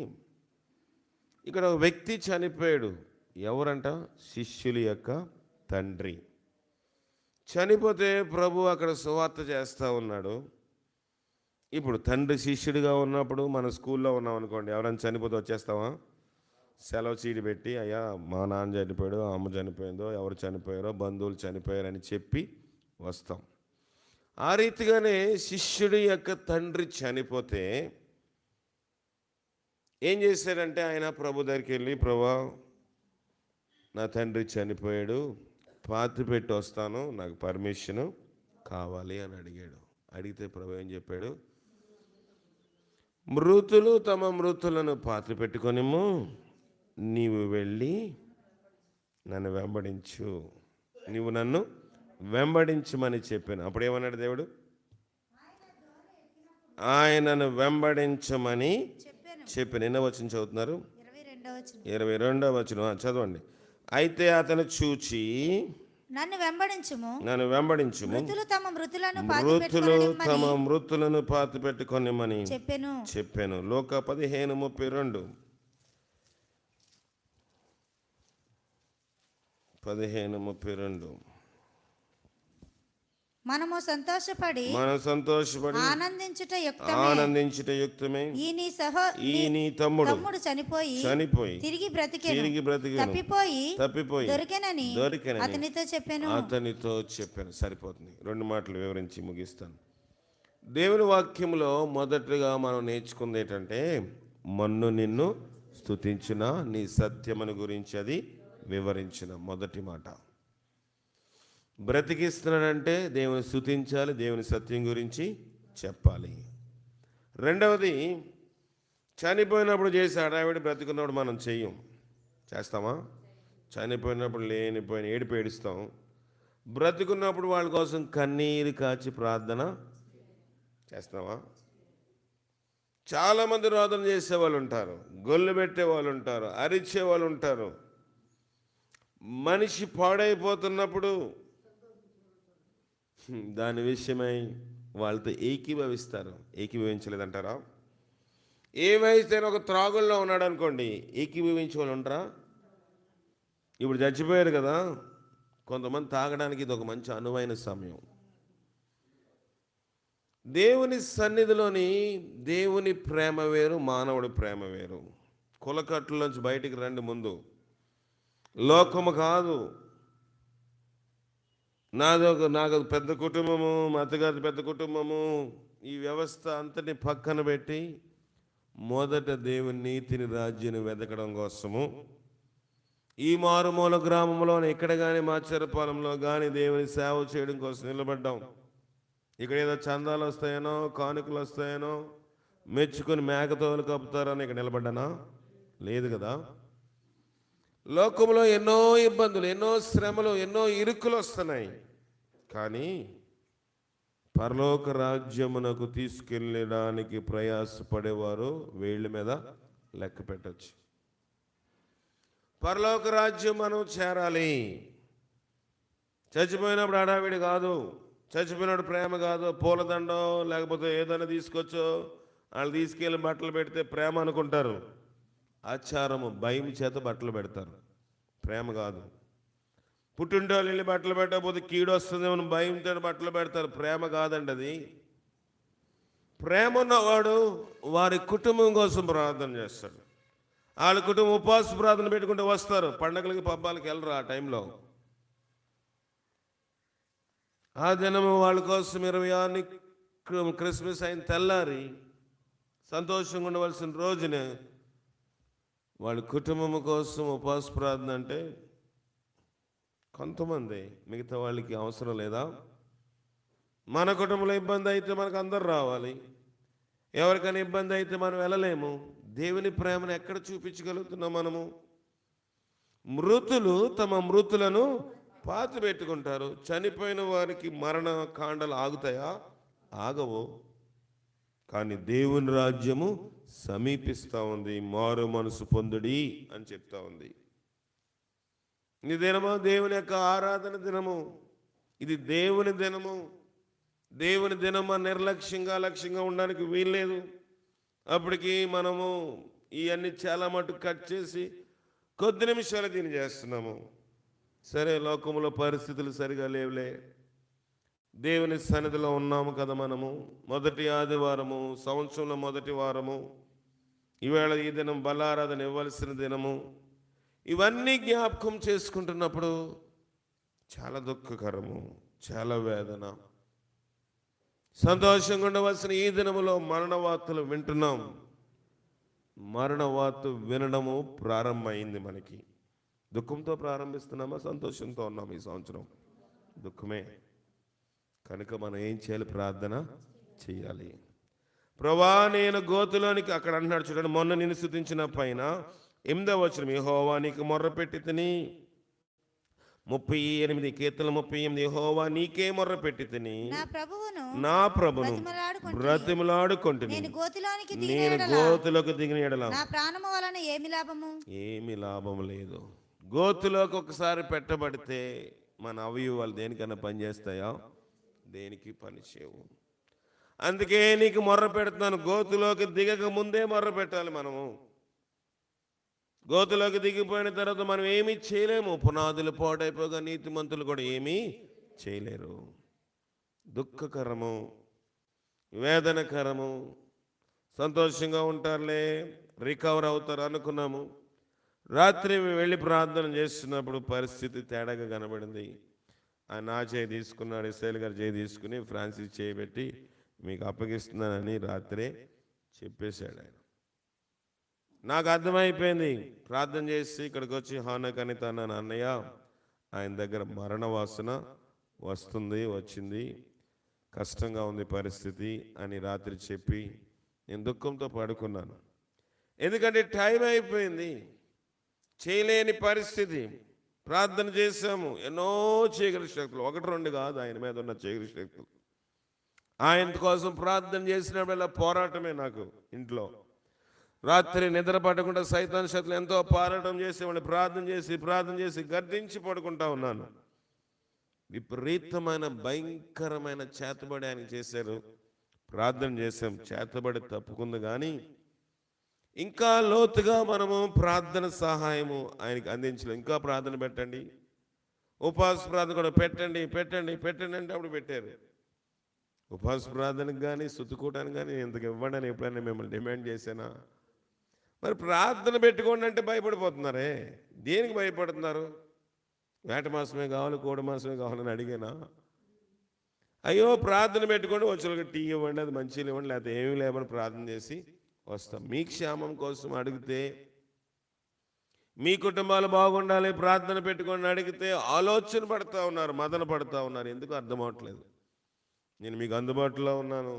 ఇక్కడ ఒక వ్యక్తి చనిపోయాడు. ఎవరంట? శిష్యుల యొక్క తండ్రి చనిపోతే ప్రభు అక్కడ సువార్త చేస్తూ ఉన్నాడు. ఇప్పుడు తండ్రి శిష్యుడిగా ఉన్నప్పుడు మన స్కూల్లో ఉన్నాం అనుకోండి, ఎవరైనా చనిపోతే వచ్చేస్తావా? సెలవు చీటి పెట్టి, అయ్యా మా నాన్న చనిపోయాడు, అమ్మ చనిపోయిందో, ఎవరు చనిపోయారో, బంధువులు చనిపోయారని చెప్పి వస్తాం. ఆ రీతిగానే శిష్యుడి యొక్క తండ్రి చనిపోతే ఏం చేశాడంటే ఆయన ప్రభు దగ్గరికి వెళ్ళి, ప్రభువా నా తండ్రి చనిపోయాడు, పాతి పెట్టి వస్తాను, నాకు పర్మిషను కావాలి అని అడిగాడు. అడిగితే ప్రభు ఏం చెప్పాడు? మృతులు తమ మృతులను పాతి పెట్టుకొనిము, నీవు వెళ్ళి నన్ను వెంబడించు, నీవు నన్ను వెంబడించమని చెప్పాను. అప్పుడేమన్నాడు దేవుడు? ఆయనను వెంబడించమని చెప్పాను. ఎన్నో వచనం చదువుతున్నారు? 22వ వచనం చదవండి. అయితే అతను చూచి నన్ను వెంబడించుము, మృతులు తమ మృతులను పాతి పెట్టుకొనిమని చెప్పాను. లోక 15:32. 15:32. మనము సంతోషపడి ఆనందించుట యుక్తమే. ఈ నీ తమ్ముడు చనిపోయి తిరిగి బ్రతికెను, తప్పిపోయి దొరికెనని అతనితో చెప్పాను. సరిపోతుంది. 2 మాటలు వివరించి ముగిస్తాను. దేవుని వాక్యంలో మొదటగా మనం నేర్చుకుంది ఏంటంటే, మన్ను నిన్ను స్తుతించిన, నీ సత్యమును గురించి అది వివరించిన. మొదటి మాట. బ్రతికిస్తున్నాడంటే దేవుని స్తుతించాలి, దేవుని సత్యం గురించి చెప్పాలి. రెండవది, చనిపోయినప్పుడు చేసి హడావిడి, బ్రతికున్నప్పుడు మనం చేస్తామా? చనిపోయినప్పుడు లేనిపోయిన ఏడుపు ఏడుస్తాం, బ్రతికున్నప్పుడు వాళ్ళ కోసం కన్నీరు కాచి ప్రార్థన చేస్తావా? చాలామంది రోదన చేసేవాళ్ళు ఉంటారు, గొల్లు పెట్టేవాళ్ళు ఉంటారు, అరిచే వాళ్ళు ఉంటారు. మనిషి పాడైపోతున్నప్పుడు దాని విషయమై వాళ్ళతో ఏకీభవిస్తారు. ఏకీభవించలేదంటారా? ఏ వయసు ఒక త్రాగుల్లో ఉన్నాడు అనుకోండి, ఏకీభవించే వాళ్ళు ఉంటారా? ఇప్పుడు చచ్చిపోయారు కదా, కొంతమంది తాగడానికి ఇది ఒక మంచి అనువైన సమయం. దేవుని సన్నిధిలోని దేవుని ప్రేమ వేరు, మానవుడి ప్రేమ వేరు. కులకట్టులోంచి బయటికి రండి. ముందు లోకము కాదు, నాకు పెద్ద కుటుంబము, మా అత్తగారి పెద్ద కుటుంబము, ఈ వ్యవస్థ అంతటి పక్కన పెట్టి మొదట దేవుని నీతిని, రాజ్యాన్ని వెతకడం కోసము ఈ మారుమూల గ్రామంలో ఇక్కడ కానీ మాచరపాలెంలో కానీ దేవుని సేవ చేయడం కోసం నిలబడ్డాం. ఇక్కడ ఏదో చందాలు వస్తాయనో, కానుకలు వస్తాయనో, మెచ్చుకొని మేకతోలు కప్పుతారని ఇక్కడ నిలబడ్డానా? లేదు కదా. లోకంలో ఎన్నో ఇబ్బందులు, ఎన్నో శ్రమలు, ఎన్నో ఇరుకులు వస్తున్నాయి. కానీ పరలోక రాజ్యమునకు తీసుకెళ్ళడానికి ప్రయాసపడేవారు వేళ్ళ మీద లెక్క పెట్టచ్చు. పరలోక రాజ్యం మనం చేరాలి. చచ్చిపోయినప్పుడు హడావిడి కాదు, చచ్చిపోయినప్పుడు ప్రేమ కాదు, పూలదండం లేకపోతే ఏదైనా తీసుకొచ్చో వాళ్ళు తీసుకెళ్ళి బట్టలు పెడితే ప్రేమ అనుకుంటారు. ఆచారము, భయం చేత బట్టలు పెడతారు, ప్రేమ కాదు. పుట్టింటోళ్ళు వెళ్ళి బట్టలు పెట్టకపోతే కీడు వస్తుందేమో భయంతో బట్టలు పెడతారు, ప్రేమ కాదండి అది. ప్రేమ ఉన్నవాడు వారి కుటుంబం కోసం ప్రార్థన చేస్తాడు. వాళ్ళ కుటుంబం ఉపవాస ప్రార్థన పెట్టుకుంటూ వస్తారు, పండగలకి పబ్బాలకి వెళ్ళరు. ఆ టైంలో ఆ దినము వాళ్ళ కోసం 26 క్రిస్మస్ అయిన తెల్లారి సంతోషంగా ఉండవలసిన రోజునే వాళ్ళ కుటుంబం కోసం ఉపవాస ప్రార్థన. అంటే కొంతమంది, మిగతా వాళ్ళకి అవసరం లేదా? మన కుటుంబంలో ఇబ్బంది అయితే మనకు అందరు రావాలి, ఎవరికైనా ఇబ్బంది అయితే మనం వెళ్ళలేము. దేవుని ప్రేమను ఎక్కడ చూపించగలుగుతున్నాం మనము? మృతులు తమ మృతులను పాతి పెట్టుకుంటారు. చనిపోయిన వారికి మరణ కాండలు ఆగుతాయా? ఆగవు. కానీ దేవుని రాజ్యము సమీపిస్తూ ఉంది. మారు మనసు పొందుడి అని చెప్తా ఉంది. ఈ దినము దేవుని యొక్క ఆరాధన దినము, ఇది దేవుని దినము. దేవుని దినము నిర్లక్ష్యంగా లక్ష్యంగా ఉండడానికి వీల్లేదు. అప్పటికి మనము ఇవన్నీ చాలా మటుకు కట్ చేసి కొద్ది నిమిషాలు దీన్ని చేస్తున్నాము. సరే, లోకంలో పరిస్థితులు సరిగా లేవులే, దేవుని సన్నిధిలో ఉన్నాము కదా మనము. మొదటి ఆదివారము, సంవత్సరంలో మొదటి వారము, ఈవేళ ఈ దినం బలారాధన ఇవ్వాల్సిన దినము. ఇవన్నీ జ్ఞాపకం చేసుకుంటున్నప్పుడు చాలా దుఃఖకరము, చాలా వేదన. సంతోషంగా ఉండవలసిన ఈ దినములో మరణ వార్తలు వింటున్నాం. మరణ వార్త వినడము ప్రారంభమైంది. మనకి దుఃఖంతో ప్రారంభిస్తున్నామా, సంతోషంతో ఉన్నాము? ఈ సంవత్సరం దుఃఖమే. కనుక మనం ఏం చేయాలి? ప్రార్థన చేయాలి. ప్రభా, నేను గోతులోనికి, అక్కడ అంటున్నాడు చూడండి, మొన్న నేను స్తుతించిన పైన 8వ వచనం, యెహోవా నీకు మొర్రపెట్టి తిని. 38 కీర్తనలు 38, యెహోవా నీకే మొర్రపెట్టి తిని నా ప్రభువును బ్రతిమలాడుకొంటిని. నేను గోతులోకి దిగిన ఎడల నా ప్రాణము వలన ఏమి లాభము? ఏమి లాభం లేదు. గోతులోకి ఒకసారి పెట్టబడితే మన అవయవాలు దేనికన్నా పనిచేస్తాయా? దేనికి పని చేయవు. అందుకే నీకు మొర్ర పెడుతున్నాను. గోతులోకి దిగక ముందే మొర్ర పెట్టాలి మనము. గోతులోకి దిగిపోయిన తర్వాత మనం ఏమీ చేయలేము. పునాదులు పాడైపోగా నీతిమంతులు కూడా ఏమీ చేయలేరు. దుఃఖకరము, వేదనకరము. సంతోషంగా ఉంటారులే, రికవర్ అవుతారు అనుకున్నాము. రాత్రి వెళ్ళి ప్రార్థన చేస్తున్నప్పుడు పరిస్థితి తేడాగా కనబడింది. ఆయన నా చేయి తీసుకున్నాడు, ఇస్రాయేల్ గారు చేయి తీసుకుని ఫ్రాన్సిస్ చేయబెట్టి మీకు అప్పగిస్తున్నానని రాత్రే చెప్పేశాడు ఆయన. నాకు అర్థమైపోయింది. ప్రార్థన చేసి ఇక్కడికి వచ్చి హానక్ అనిత అన్నాను, అన్నయ్య ఆయన దగ్గర మరణ వాసన వచ్చింది, కష్టంగా ఉంది పరిస్థితి అని రాత్రి చెప్పి నేను దుఃఖంతో పడుకున్నాను. ఎందుకంటే టైం అయిపోయింది, చేయలేని పరిస్థితి. ప్రార్థన చేశాము. ఎన్నో చీకటి శక్తులు, ఒకటి రెండు కాదు ఆయన మీద ఉన్న చీకటి శక్తులు. ఆయన కోసం ప్రార్థన చేసినప్పుడల్లా పోరాటమే నాకు ఇంట్లో. రాత్రి నిద్ర పట్టకుండా సైతాన్ శక్తులు ఎంతో పోరాటం చేసేవాడిని. ప్రార్థన చేసి గర్దించి పడుకుంటా ఉన్నాను. విపరీతమైన భయంకరమైన చేతబడి ఆయన చేశారు. ప్రార్థన చేసాం, చేతబడి తప్పుకుంది. కానీ ఇంకా లోతుగా మనము ప్రార్థన సహాయము ఆయనకి అందించలేం. ఇంకా ప్రార్థన పెట్టండి, ఉపవాస ప్రార్థన కూడా పెట్టండి అంటే అప్పుడు పెట్టారు. ఉపవాస ప్రార్థనకు కానీ స్తుతికూటానికి కానీ ఇంతకు ఇవ్వండి అని ఎప్పుడైనా మిమ్మల్ని డిమాండ్ చేశానా? మరి ప్రార్థన పెట్టుకోండి అంటే భయపడిపోతున్నారే. దేనికి భయపడుతున్నారు? వేట మాసమే కావాలి, కోడి మాసమే కావాలని అడిగానా? అయ్యో ప్రార్థన పెట్టుకోండి, వచ్చి టీ ఇవ్వండి, అది మంచిగా ఇవ్వండి, లేకపోతే ఏమీ లేవని ప్రార్థన చేసి వస్తాం. మీ క్షేమం కోసం అడిగితే, మీ కుటుంబాలు బాగుండాలి ప్రార్థన పెట్టుకొని అడిగితే ఆలోచన పడుతూ ఉన్నారు, మదన పడుతూ ఉన్నారు. ఎందుకు అర్థం అవట్లేదు. నేను మీకు అందుబాటులో ఉన్నాను.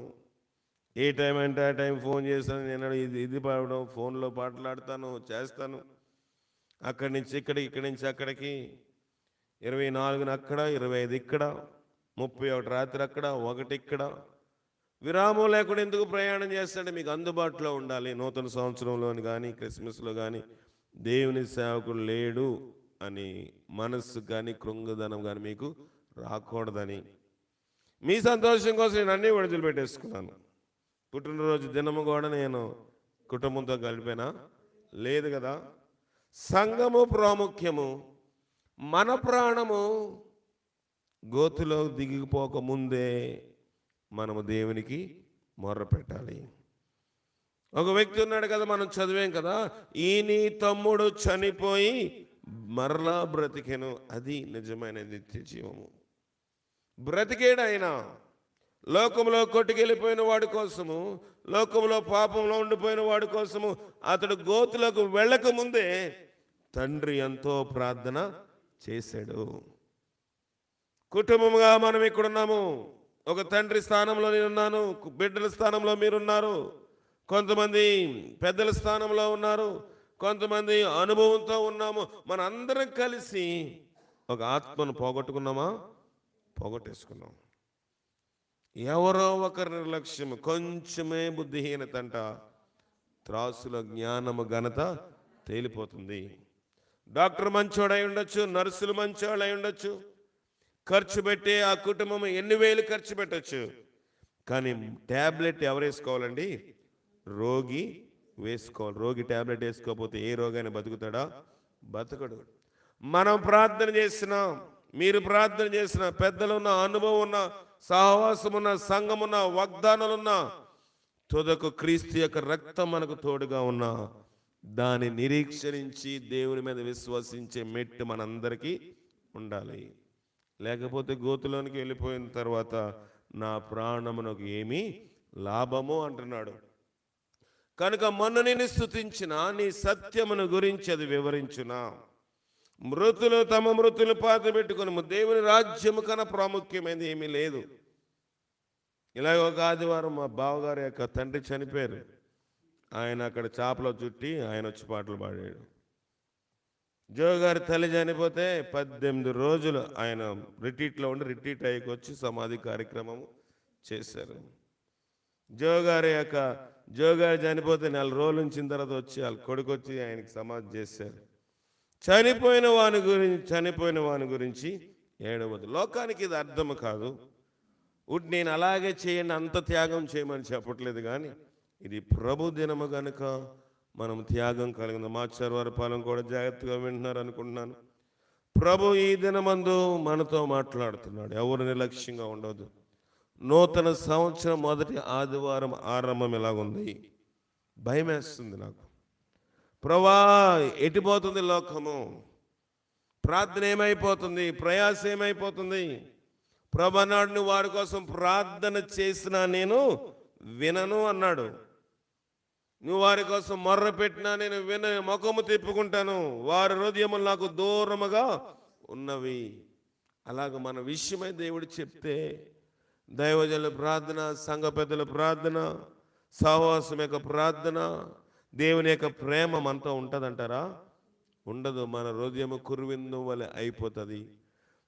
ఏ టైం అంటే ఆ టైం ఫోన్ చేస్తాను. నేను ఇది పాడడం, ఫోన్లో పాటలాడతాను, చేస్తాను. అక్కడి నుంచి ఇక్కడి నుంచి అక్కడికి, 24న అక్కడ, 25 ఇక్కడ, 31 రాత్రి అక్కడ, 1 ఇక్కడ. విరామం లేకుండా ఎందుకు ప్రయాణం చేస్తాంటే మీకు అందుబాటులో ఉండాలి. నూతన సంవత్సరంలోని కానీ క్రిస్మస్లో కానీ దేవుని సేవకుడు లేడు అని మనస్సు కానీ కృంగదనం కానీ మీకు రాకూడదని, మీ సంతోషం కోసం నేను అన్నీ విడుదలపెట్టేసుకున్నాను. పుట్టినరోజు దినము కూడా నేను కుటుంబంతో కలిపానా? లేదు కదా. సంఘము ప్రాముఖ్యము. మన ప్రాణము గోతులో దిగిపోక ముందే మనము దేవునికి మొర్ర పెట్టాలి. ఒక వ్యక్తి ఉన్నాడు కదా, మనం చదివాం కదా, ఈ నీ తమ్ముడు చనిపోయి మరలా బ్రతికెను. అది నిజమైన నిత్య జీవము. బ్రతికేడు ఆయన. లోకంలో కొట్టుకెళ్ళిపోయిన వాడి కోసము, లోకంలో పాపంలో ఉండిపోయిన వాడి కోసము అతడు గోతులకు వెళ్ళక ముందే తండ్రి ఎంతో ప్రార్థన చేశాడు. కుటుంబముగా మనం ఇక్కడున్నాము. ఒక తండ్రి స్థానంలో నేనున్నాను, బిడ్డల స్థానంలో మీరున్నారు, కొంతమంది పెద్దల స్థానంలో ఉన్నారు, కొంతమంది అనుభవంతో ఉన్నాము. మన అందరం కలిసి ఒక ఆత్మను పోగొట్టుకున్నామా? పోగొట్టేసుకున్నాం. ఎవరో ఒకరి నిర్లక్ష్యం, కొంచెమే బుద్ధిహీనత అంట, త్రాసులో జ్ఞానము ఘనత తేలిపోతుంది. డాక్టర్ మంచోడై ఉండొచ్చు, నర్సులు మంచోడై ఉండొచ్చు, ఖర్చు పెట్టి ఆ కుటుంబం ఎన్ని వేలు ఖర్చు పెట్టచ్చు. కానీ ట్యాబ్లెట్ ఎవరు వేసుకోవాలండి? రోగి వేసుకోవాలి. రోగి ట్యాబ్లెట్ వేసుకోకపోతే ఏ రోగాన్ని బతుకుతాడా? బతకడు. మనం ప్రార్థన చేసినా, మీరు ప్రార్థన చేసిన, పెద్దలున్న, అనుభవం ఉన్న, సహవాసం ఉన్న, సంఘం ఉన్న, వాగ్దానాలున్న, తుదకు క్రీస్తు యొక్క రక్తం మనకు తోడుగా ఉన్నా దాన్ని నిరీక్షరించి దేవుని మీద విశ్వసించే మెట్టు మనందరికీ ఉండాలి. లేకపోతే గోతులోనికి వెళ్ళిపోయిన తర్వాత నా ప్రాణమునకు ఏమీ లాభము అంటున్నాడు. కనుక మొన్న నేను స్తుతించిన నీ సత్యమును గురించి అది వివరించునా. మృతులు తమ మృతులు పాత పెట్టుకుని దేవుని రాజ్యము కన్నా ప్రాముఖ్యమైనది ఏమీ లేదు. ఇలాగ ఒక ఆదివారం మా బావగారి యొక్క తండ్రి చనిపోయారు. ఆయన అక్కడ చేపలో చుట్టి ఆయన వచ్చి పాటలు పాడాడు. జో గారి తల్లి చనిపోతే 18 రోజులు ఆయన రిట్రీట్లో ఉండి రిట్రీట్ అయ్యకి వచ్చి సమాధి కార్యక్రమం చేశారు. జో గారు చనిపోతే 4 రోజులు ఉంచిన తర్వాత వచ్చి వాళ్ళ కొడుకు వచ్చి ఆయనకి సమాధి చేశారు. చనిపోయిన వాని గురించి ఏడవదు. లోకానికి ఇది అర్థం కాదు. నేను అలాగే చేయండి, అంత త్యాగం చేయమని చెప్పట్లేదు. కానీ ఇది ప్రభు దినము కనుక మనం త్యాగం కలిగింది. మాచారు వారి పాలన కూడా జాగ్రత్తగా వింటున్నారు అనుకుంటున్నాను. ప్రభు ఈ దినమందు మనతో మాట్లాడుతున్నాడు. ఎవరు నిర్లక్ష్యంగా ఉండవద్దు. నూతన సంవత్సరం మొదటి ఆదివారం ఆరంభం ఎలాగుంది? భయం వేస్తుంది నాకు. ప్రభా ఎటుపోతుంది లోకము? ప్రార్థన ఏమైపోతుంది? ప్రయాస ఏమైపోతుంది? ప్రభు అన్నాడు, నువ్వు వారి కోసం ప్రార్థన చేసినా నేను వినను అన్నాడు. నువ్వు వారి కోసం మొర్ర పెట్టినా నేను ముఖము తిప్పుకుంటాను. వారి హృదయములు నాకు దూరముగా ఉన్నవి. అలాగ మన విషయమై దేవుడు చెప్తే దైవజనుల ప్రార్థన, సంఘ పెద్దల ప్రార్థన, సహవాసం యొక్క ప్రార్థన, దేవుని యొక్క ప్రేమ మనతో ఉంటుందంటారా? ఉండదు. మన హృదయం కురువిందు వలె అయిపోతుంది.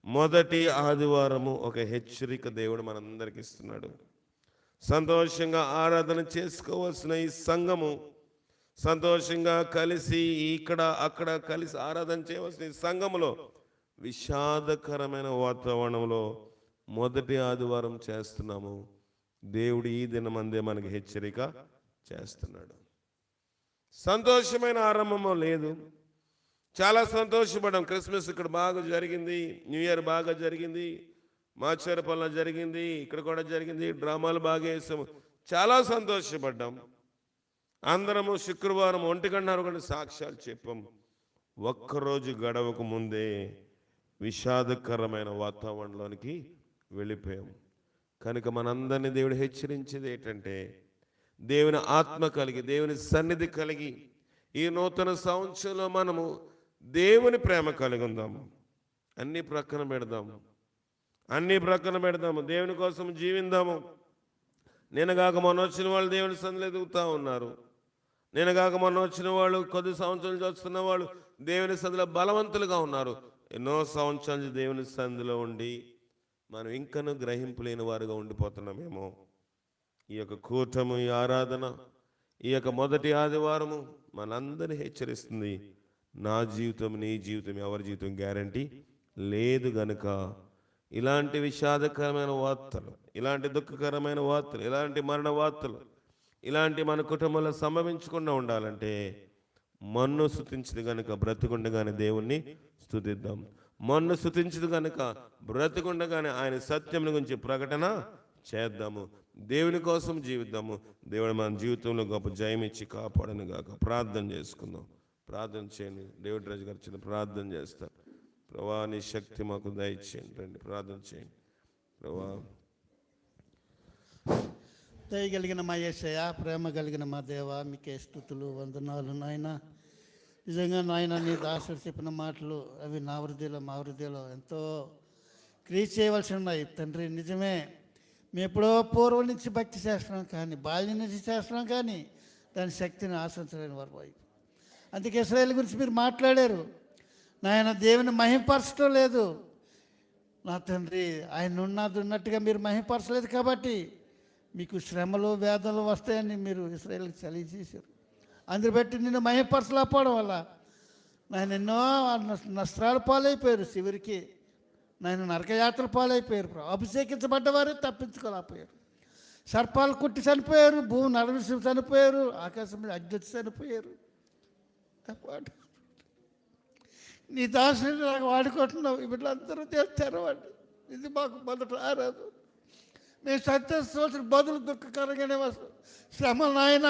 మొదటి ఆదివారము ఒక హెచ్చరిక దేవుడు మనందరికి ఇస్తున్నాడు. సంతోషంగా ఆరాధన చేసుకోవాల్సిన ఈ సంఘము, సంతోషంగా కలిసి ఇక్కడ అక్కడ కలిసి ఆరాధన చేయవలసిన ఈ సంఘములో విషాదకరమైన వాతావరణంలో మొదటి ఆదివారం చేస్తున్నాము. దేవుడు ఈ దినమందే మనకి హెచ్చరిక చేస్తున్నాడు. సంతోషమైన ఆరంభము లేదు. చాలా సంతోషపడ్డాం. క్రిస్మస్ ఇక్కడ బాగా జరిగింది, న్యూ ఇయర్ బాగా జరిగింది, మాచేరపల్లిలో జరిగింది, ఇక్కడ కూడా జరిగింది, డ్రామాలు బాగా వేసాము, చాలా సంతోషపడ్డాం. అందరము శుక్రవారం 1:30 సాక్ష్యాలు చెప్పాము. ఒక్కరోజు గడవకు ముందే విషాదకరమైన వాతావరణంలోనికి వెళ్ళిపోయాము. కనుక మనందరినీ దేవుడు హెచ్చరించేది ఏంటంటే, దేవుని ఆత్మ కలిగి, దేవుని సన్నిధి కలిగి ఈ నూతన సంవత్సరంలో మనము దేవుని ప్రేమ కలిగి ఉందాము. అన్ని ప్రక్కన పెడదాము, దేవుని కోసం జీవిందాము. నిన్నగాక మొన్న వచ్చిన వాళ్ళు దేవుని సన్నిధిలో ఎదుగుతూ ఉన్నారు. నిన్నగాక మొన్న వచ్చిన వాళ్ళు, కొద్ది సంవత్సరాల నుంచి వస్తున్న వాళ్ళు దేవుని సన్నిధిలో బలవంతులుగా ఉన్నారు. ఎన్నో సంవత్సరాల నుంచి దేవుని సన్నిధిలో ఉండి మనం ఇంకనూ గ్రహింపు లేని వారుగా ఉండిపోతున్నామేమో. ఈ యొక్క కూటము, ఈ ఆరాధన, ఈ యొక్క మొదటి ఆదివారము మనందరినీ హెచ్చరిస్తుంది. నా జీవితం, నీ జీవితం, ఎవరి జీవితం గ్యారంటీ లేదు. గనుక ఇలాంటి విషాదకరమైన వార్తలు, ఇలాంటి దుఃఖకరమైన వార్తలు, ఇలాంటి మరణ వార్తలు, ఇలాంటి మన కుటుంబంలో సంభవించకుండా ఉండాలంటే మన్ను స్తుతించదు కనుక బ్రతికుండగానే దేవుణ్ణి స్తుతిద్దాం. మన్ను స్తుతించదు కనుక బ్రతికుండగానే ఆయన సత్యం గురించి ప్రకటన చేద్దాము. దేవుని కోసం జీవిద్దాము. దేవుడు మన జీవితంలో గొప్ప జయం ఇచ్చి కాపాడను గాక. ప్రార్థన చేసుకుందాం. ప్రార్థన చేయండి. దేవుడి రాజు గారు చిన్న ప్రార్థన చేస్తారు. ప్రభా, నీ శక్తి మాకు దయచేయండి. రండి ప్రార్థన చేయండి. ప్రభా, దయ కలిగిన మా యేసయ్య, ప్రేమ కలిగిన మా దేవ, మీకే స్తుతులు, వందనాలు నాయన. నిజంగా నాయన, నీ దాసుడు చెప్పిన మాటలు అవి నా హృదయంలో, మా హృదయంలో ఎంతో క్రియ చేయవలసి ఉన్నాయి తండ్రి. నిజమే, మేము ఎప్పుడో పూర్వం నుంచి భక్తి చేస్తున్నాం, కానీ బాల్యం నుంచి చేస్తున్నాం, కానీ దాని శక్తిని ఆశించలేని వారు వైపు. అందుకే ఇశ్రాయేలు గురించి మీరు మాట్లాడారు నాయన. దేవుని మహిమపరచడం లేదు నా తండ్రి. ఆయన ఉన్నట్టుగా మీరు మహిమపరచలేదు కాబట్టి మీకు శ్రమలు, వేదనలు వస్తాయని మీరు ఇశ్రాయేలుకి తెలియజేశారు. అందుని బట్టి నిన్ను మహిమపరచలేకపోవడం వల్ల నాయన ఎన్నో నష్టాల పాలైపోయారు. చివరికి నాయన నరకయాత్ర పాలైపోయారు. అభిషేకించబడ్డవారు తప్పించుకోలేకపోయారు. సర్పాలు కుట్టి చనిపోయారు, భూమి నడవిసి చనిపోయారు, ఆకాశం మీద అడ్డొచ్చి చనిపోయారు. నీ దాసుని నాకు వాడుకుంటున్నావు. వీళ్ళందరూ తెరవండి. ఇది మాకు మొదట రారాదు. మేము సంతోషం బదులు దుఃఖకరంగానే శ్రమ నాయన.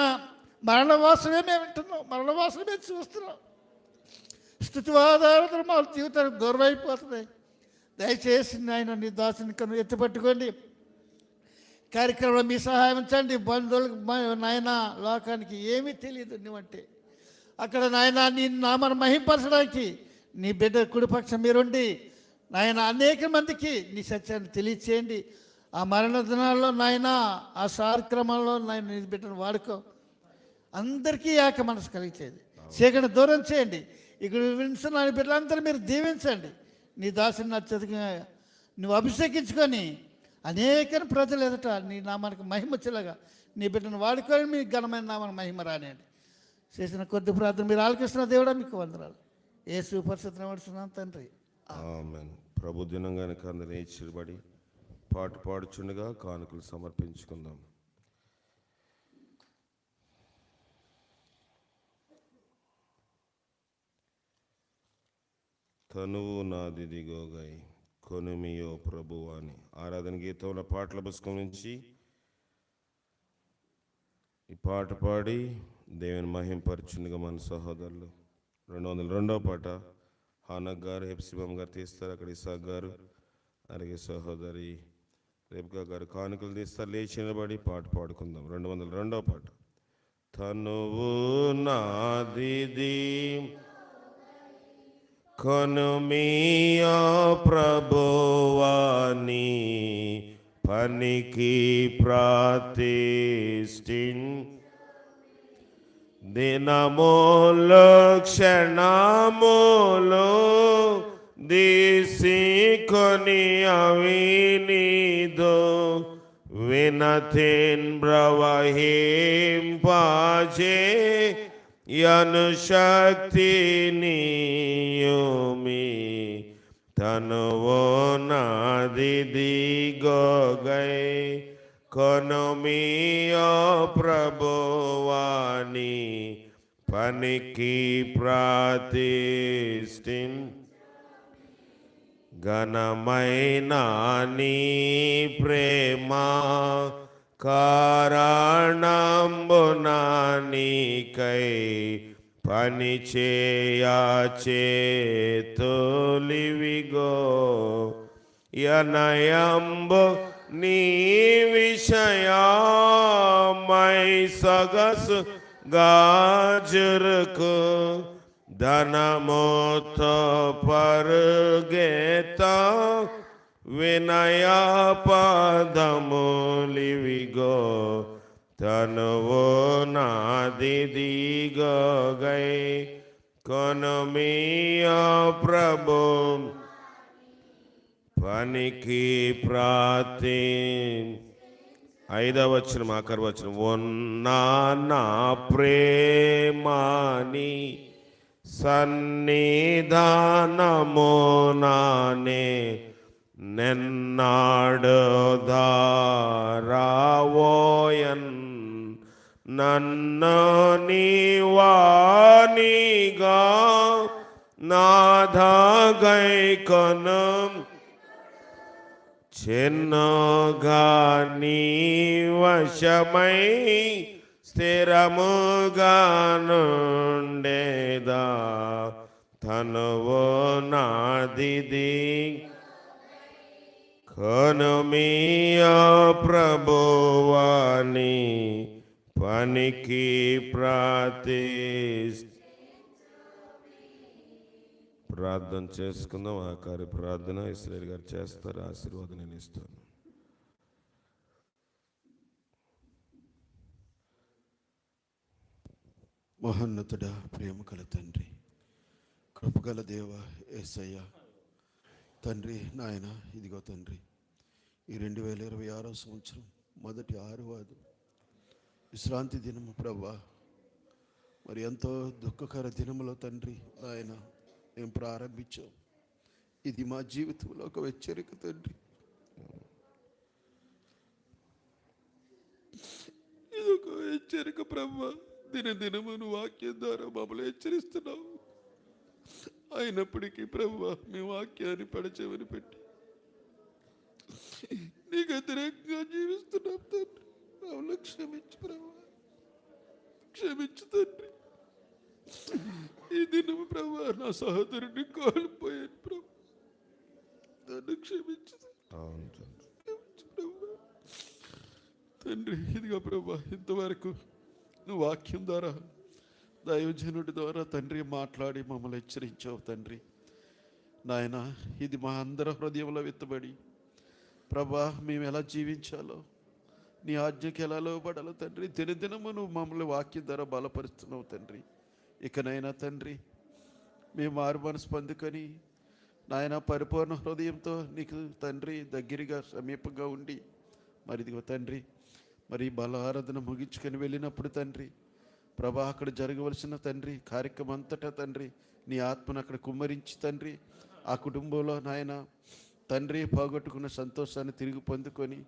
మరణవాసమే మేము వింటున్నాం, మరణవాసమే చూస్తున్నాం. స్థుతివాదాలు మా జీవితానికి దూరం అయిపోతున్నాయి. దయచేసి నాయన నీ దాసుని కను ఎత్తిపట్టుకోండి. కార్యక్రమంలో మీ సహాయం ఉంచండి. బంధువులకు నాయన, లోకానికి ఏమీ తెలియదు నువ్వంటే. అక్కడ నాయన నీ నామను మహింపరచడానికి నీ బిడ్డ కుడిపక్షం మీరుండి నాయన అనేక మందికి నీ సత్యాన్ని తెలియచేయండి. ఆ మరణ దినాల్లో నాయన, ఆ కార్యక్రమంలో నాయన నీ బిడ్డను వాడుకో. అందరికీ ఏక మనసు కలిగించేది, చీకటిని దూరం చేయండి. ఇక్కడ వింటున్న బిడ్డలందరూ మీరు దీవించండి. నీ దాసుని అత్యధికంగా నువ్వు అభిషేకించుకొని అనేక ప్రజలు ఎదుట నీ నామానికి మహిమ వచ్చేలాగా నీ బిడ్డను వాడుకొని మీ ఘనమైన నామానికి మహిమ రానియండి. చేసిన కొద్ది ప్రార్థన మీరు ఆలకిస్తున్న దేవుడా మీకు వందనాలు. యేసు పరిశుద్ధ నడుస్తున్నాను తండ్రి. ఆమేన్. ప్రభు దినంగానే అందరూ ఏడ్చిబడి పాట పాడుచుండగా కానుకలు సమర్పించుకుందాం. తనువు నాదిదిగోగై కొనుమియో ప్రభువు అని ఆరాధన గీతంలో పాటల పుస్తకం నుంచి ఈ పాట పాడి దేవుని మహింపరచునిగా మన సహోదరులు 202వ పాట హానక్ గారు, హెప్సిబమ్ గారు తీస్తారు. అక్కడ ఇసాక్ గారు, అలాగే సహోదరి రేపుకా గారు కానుకలు తీస్తారు. లేచి నిలబడి పాట పాడుకుందాం. 202వ పాట. తనువు నాదిది కొనుమియో ప్రభువాని పనికి ప్రాతిష్ఠిన్ దినములు క్షణములు దీసికొని అవి నీదు వినతిన్ ప్రవహింపజే యను శక్తిని యుమి తనువు నాది దిగోగై కొనుమియో ప్రభువాని పనికి ప్రతిష్ఠిం ఘనమైన నీ ప్రేమ కారణంబున నీకై పని చేతులివిగో యనయంబు నీ విషయమై సొగసు గాజురుకు ధనముతో పరుగేత వినయ పదములివిగో తనువు నాది దిగోగై కొనుమియో ప్రభు పనికి ప్రాతి 5వ వచనం ఆఖరి వచనం ఉన్నా నా ప్రేమాని సన్నిధానమునానే నెన్నాడు ధారావోయన్ నన్ను నీవానిగా నాథగై కొను చిన్నగా నీ వశమై స్థిరముగా నుండేదా తనువు నాదిది కొనుమియో ప్రభువాని పనికి ప్రతిష్ఠ ప్రార్థన చేసుకుందాం. ఆ కార్య ప్రార్థన ఇశ్రాయేల్ గారు చేస్తారు. ఆశీర్వాదం నేను ఇస్తాను. మహోన్నతుడ, ప్రేమ గల తండ్రి, కృపగల దేవ యేసయ్య తండ్రి, నాయన ఇదిగో తండ్రి, ఈ 2026 సంవత్సరం మొదటి ఆదివారం విశ్రాంతి దినము ప్రభా, మరి ఎంతో దుఃఖకర దినములో తండ్రి నాయన మేము ప్రారంభించాం. ఇది మా జీవితంలో ఒక హెచ్చరిక తండ్రి. ఇదొక హెచ్చరిక ప్రభా. దినదినమును వాక్యం ద్వారా మమ్మల్ని హెచ్చరిస్తున్నావు. అయినప్పటికీ ప్రభా మీ వాక్యాన్ని పడచెవిని పెట్టి నీకు వ్యతిరేకంగా జీవిస్తున్నాం తండ్రి. మమ్మల్ని క్షమించు ప్రభా, క్షమించు తండ్రి. ఈ దినము ప్రభా నా సహోదరుని కోల్పోయాను ప్రభా, నన్ను క్షమించు ప్రభా. తండ్రి ఇదిగో ప్రభా, ఇంతవరకు నువ్వు వాక్యం ద్వారా దైవజనుడి ద్వారా తండ్రి మాట్లాడి మమ్మల్ని హెచ్చరించావు తండ్రి. నాయన ఇది మా అందరి హృదయంలో విత్తబడి ప్రభా మేము ఎలా జీవించాలో, నీ ఆజ్ఞకి ఎలా లోబడాలో తండ్రి దినదినము నువ్వు మమ్మల్ని వాక్యం ద్వారా బలపరుస్తున్నావు తండ్రి. ఇకనైనా తండ్రి మేము మారు మనసు పొందుకొని నాయన పరిపూర్ణ హృదయంతో నీకు తండ్రి దగ్గరగా సమీపంగా ఉండి మరి ఇదిగో తండ్రి మరి బల ఆరాధన ముగించుకొని వెళ్ళినప్పుడు తండ్రి ప్రభా అక్కడ జరగవలసిన తండ్రి కార్యక్రమం అంతటా తండ్రి నీ ఆత్మను అక్కడ కుమ్మరించి తండ్రి ఆ కుటుంబంలో నాయన తండ్రి పోగొట్టుకున్న సంతోషాన్ని తిరిగి పొందుకొని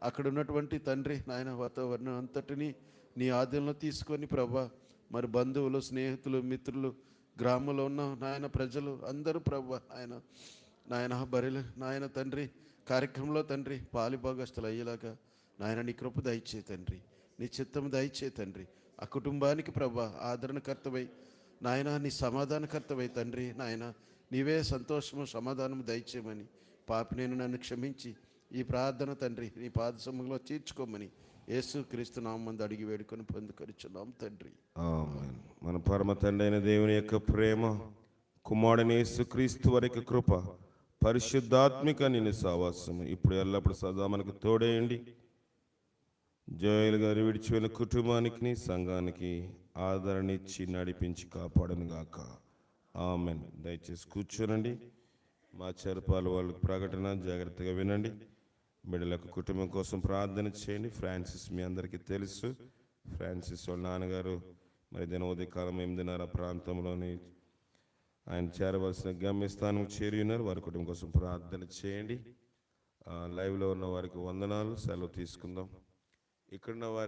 అక్కడ ఉన్నటువంటి తండ్రి నాయన వాతావరణం అంతటిని నీ ఆధీనంలో తీసుకొని ప్రభా మరి బంధువులు, స్నేహితులు, మిత్రులు, గ్రామంలో ఉన్న నాయన ప్రజలు అందరూ ప్రభా నాయన బరిలు నాయన తండ్రి కార్యక్రమంలో తండ్రి పాలిభాగస్తులు అయ్యేలాగా నాయన నీ కృప దయచే తండ్రి, నీ చిత్తం దయచే తండ్రి. ఆ కుటుంబానికి ప్రభా ఆదరణకర్తవై నాయన నీ సమాధానకర్తవై తండ్రి నాయన నీవే సంతోషము సమాధానము దయచేయమని పాపినేను నన్ను క్షమించి ఈ ప్రార్థన తండ్రి నీ పాద సముఖంలో తీర్చుకోమని యేసు క్రీస్తు నామమున అడిగి వేడుకొని పొందుకొనిచున్నాం తండ్రి. ఆమేన్. మన పరమ తండ్రి అయిన దేవుని యొక్క ప్రేమ, కుమారుడైన యేసు క్రీస్తు వారి యొక్క కృప, పరిశుద్ధాత్మిక నిన్ను సావాసము ఇప్పుడు ఎల్లప్పుడు సదా మనకు తోడేయండి. జోయల్ గారు విడిచిపోయిన కుటుంబానికి, సంఘానికి ఆదరణిచ్చి నడిపించి కాపాడను గాక. ఆమెన్. దయచేసి కూర్చోనండి. మా చెరపాలు వాళ్ళకు ప్రకటన జాగ్రత్తగా వినండి. బిడ్డలకు కుటుంబం కోసం ప్రార్థన చేయండి. ఫ్రాన్సిస్ మీ అందరికీ తెలుసు. ఫ్రాన్సిస్ వాళ్ళ నాన్నగారు మరి దినోదయకాలం 8:30 ప్రాంతంలోని ఆయన చేరవలసిన గమ్యస్థానం చేరి ఉన్నారు. వారి కుటుంబం కోసం ప్రార్థన చేయండి. లైవ్లో ఉన్న వారికి వందనాలు. సెలవు తీసుకుందాం. ఇక్కడున్న వారి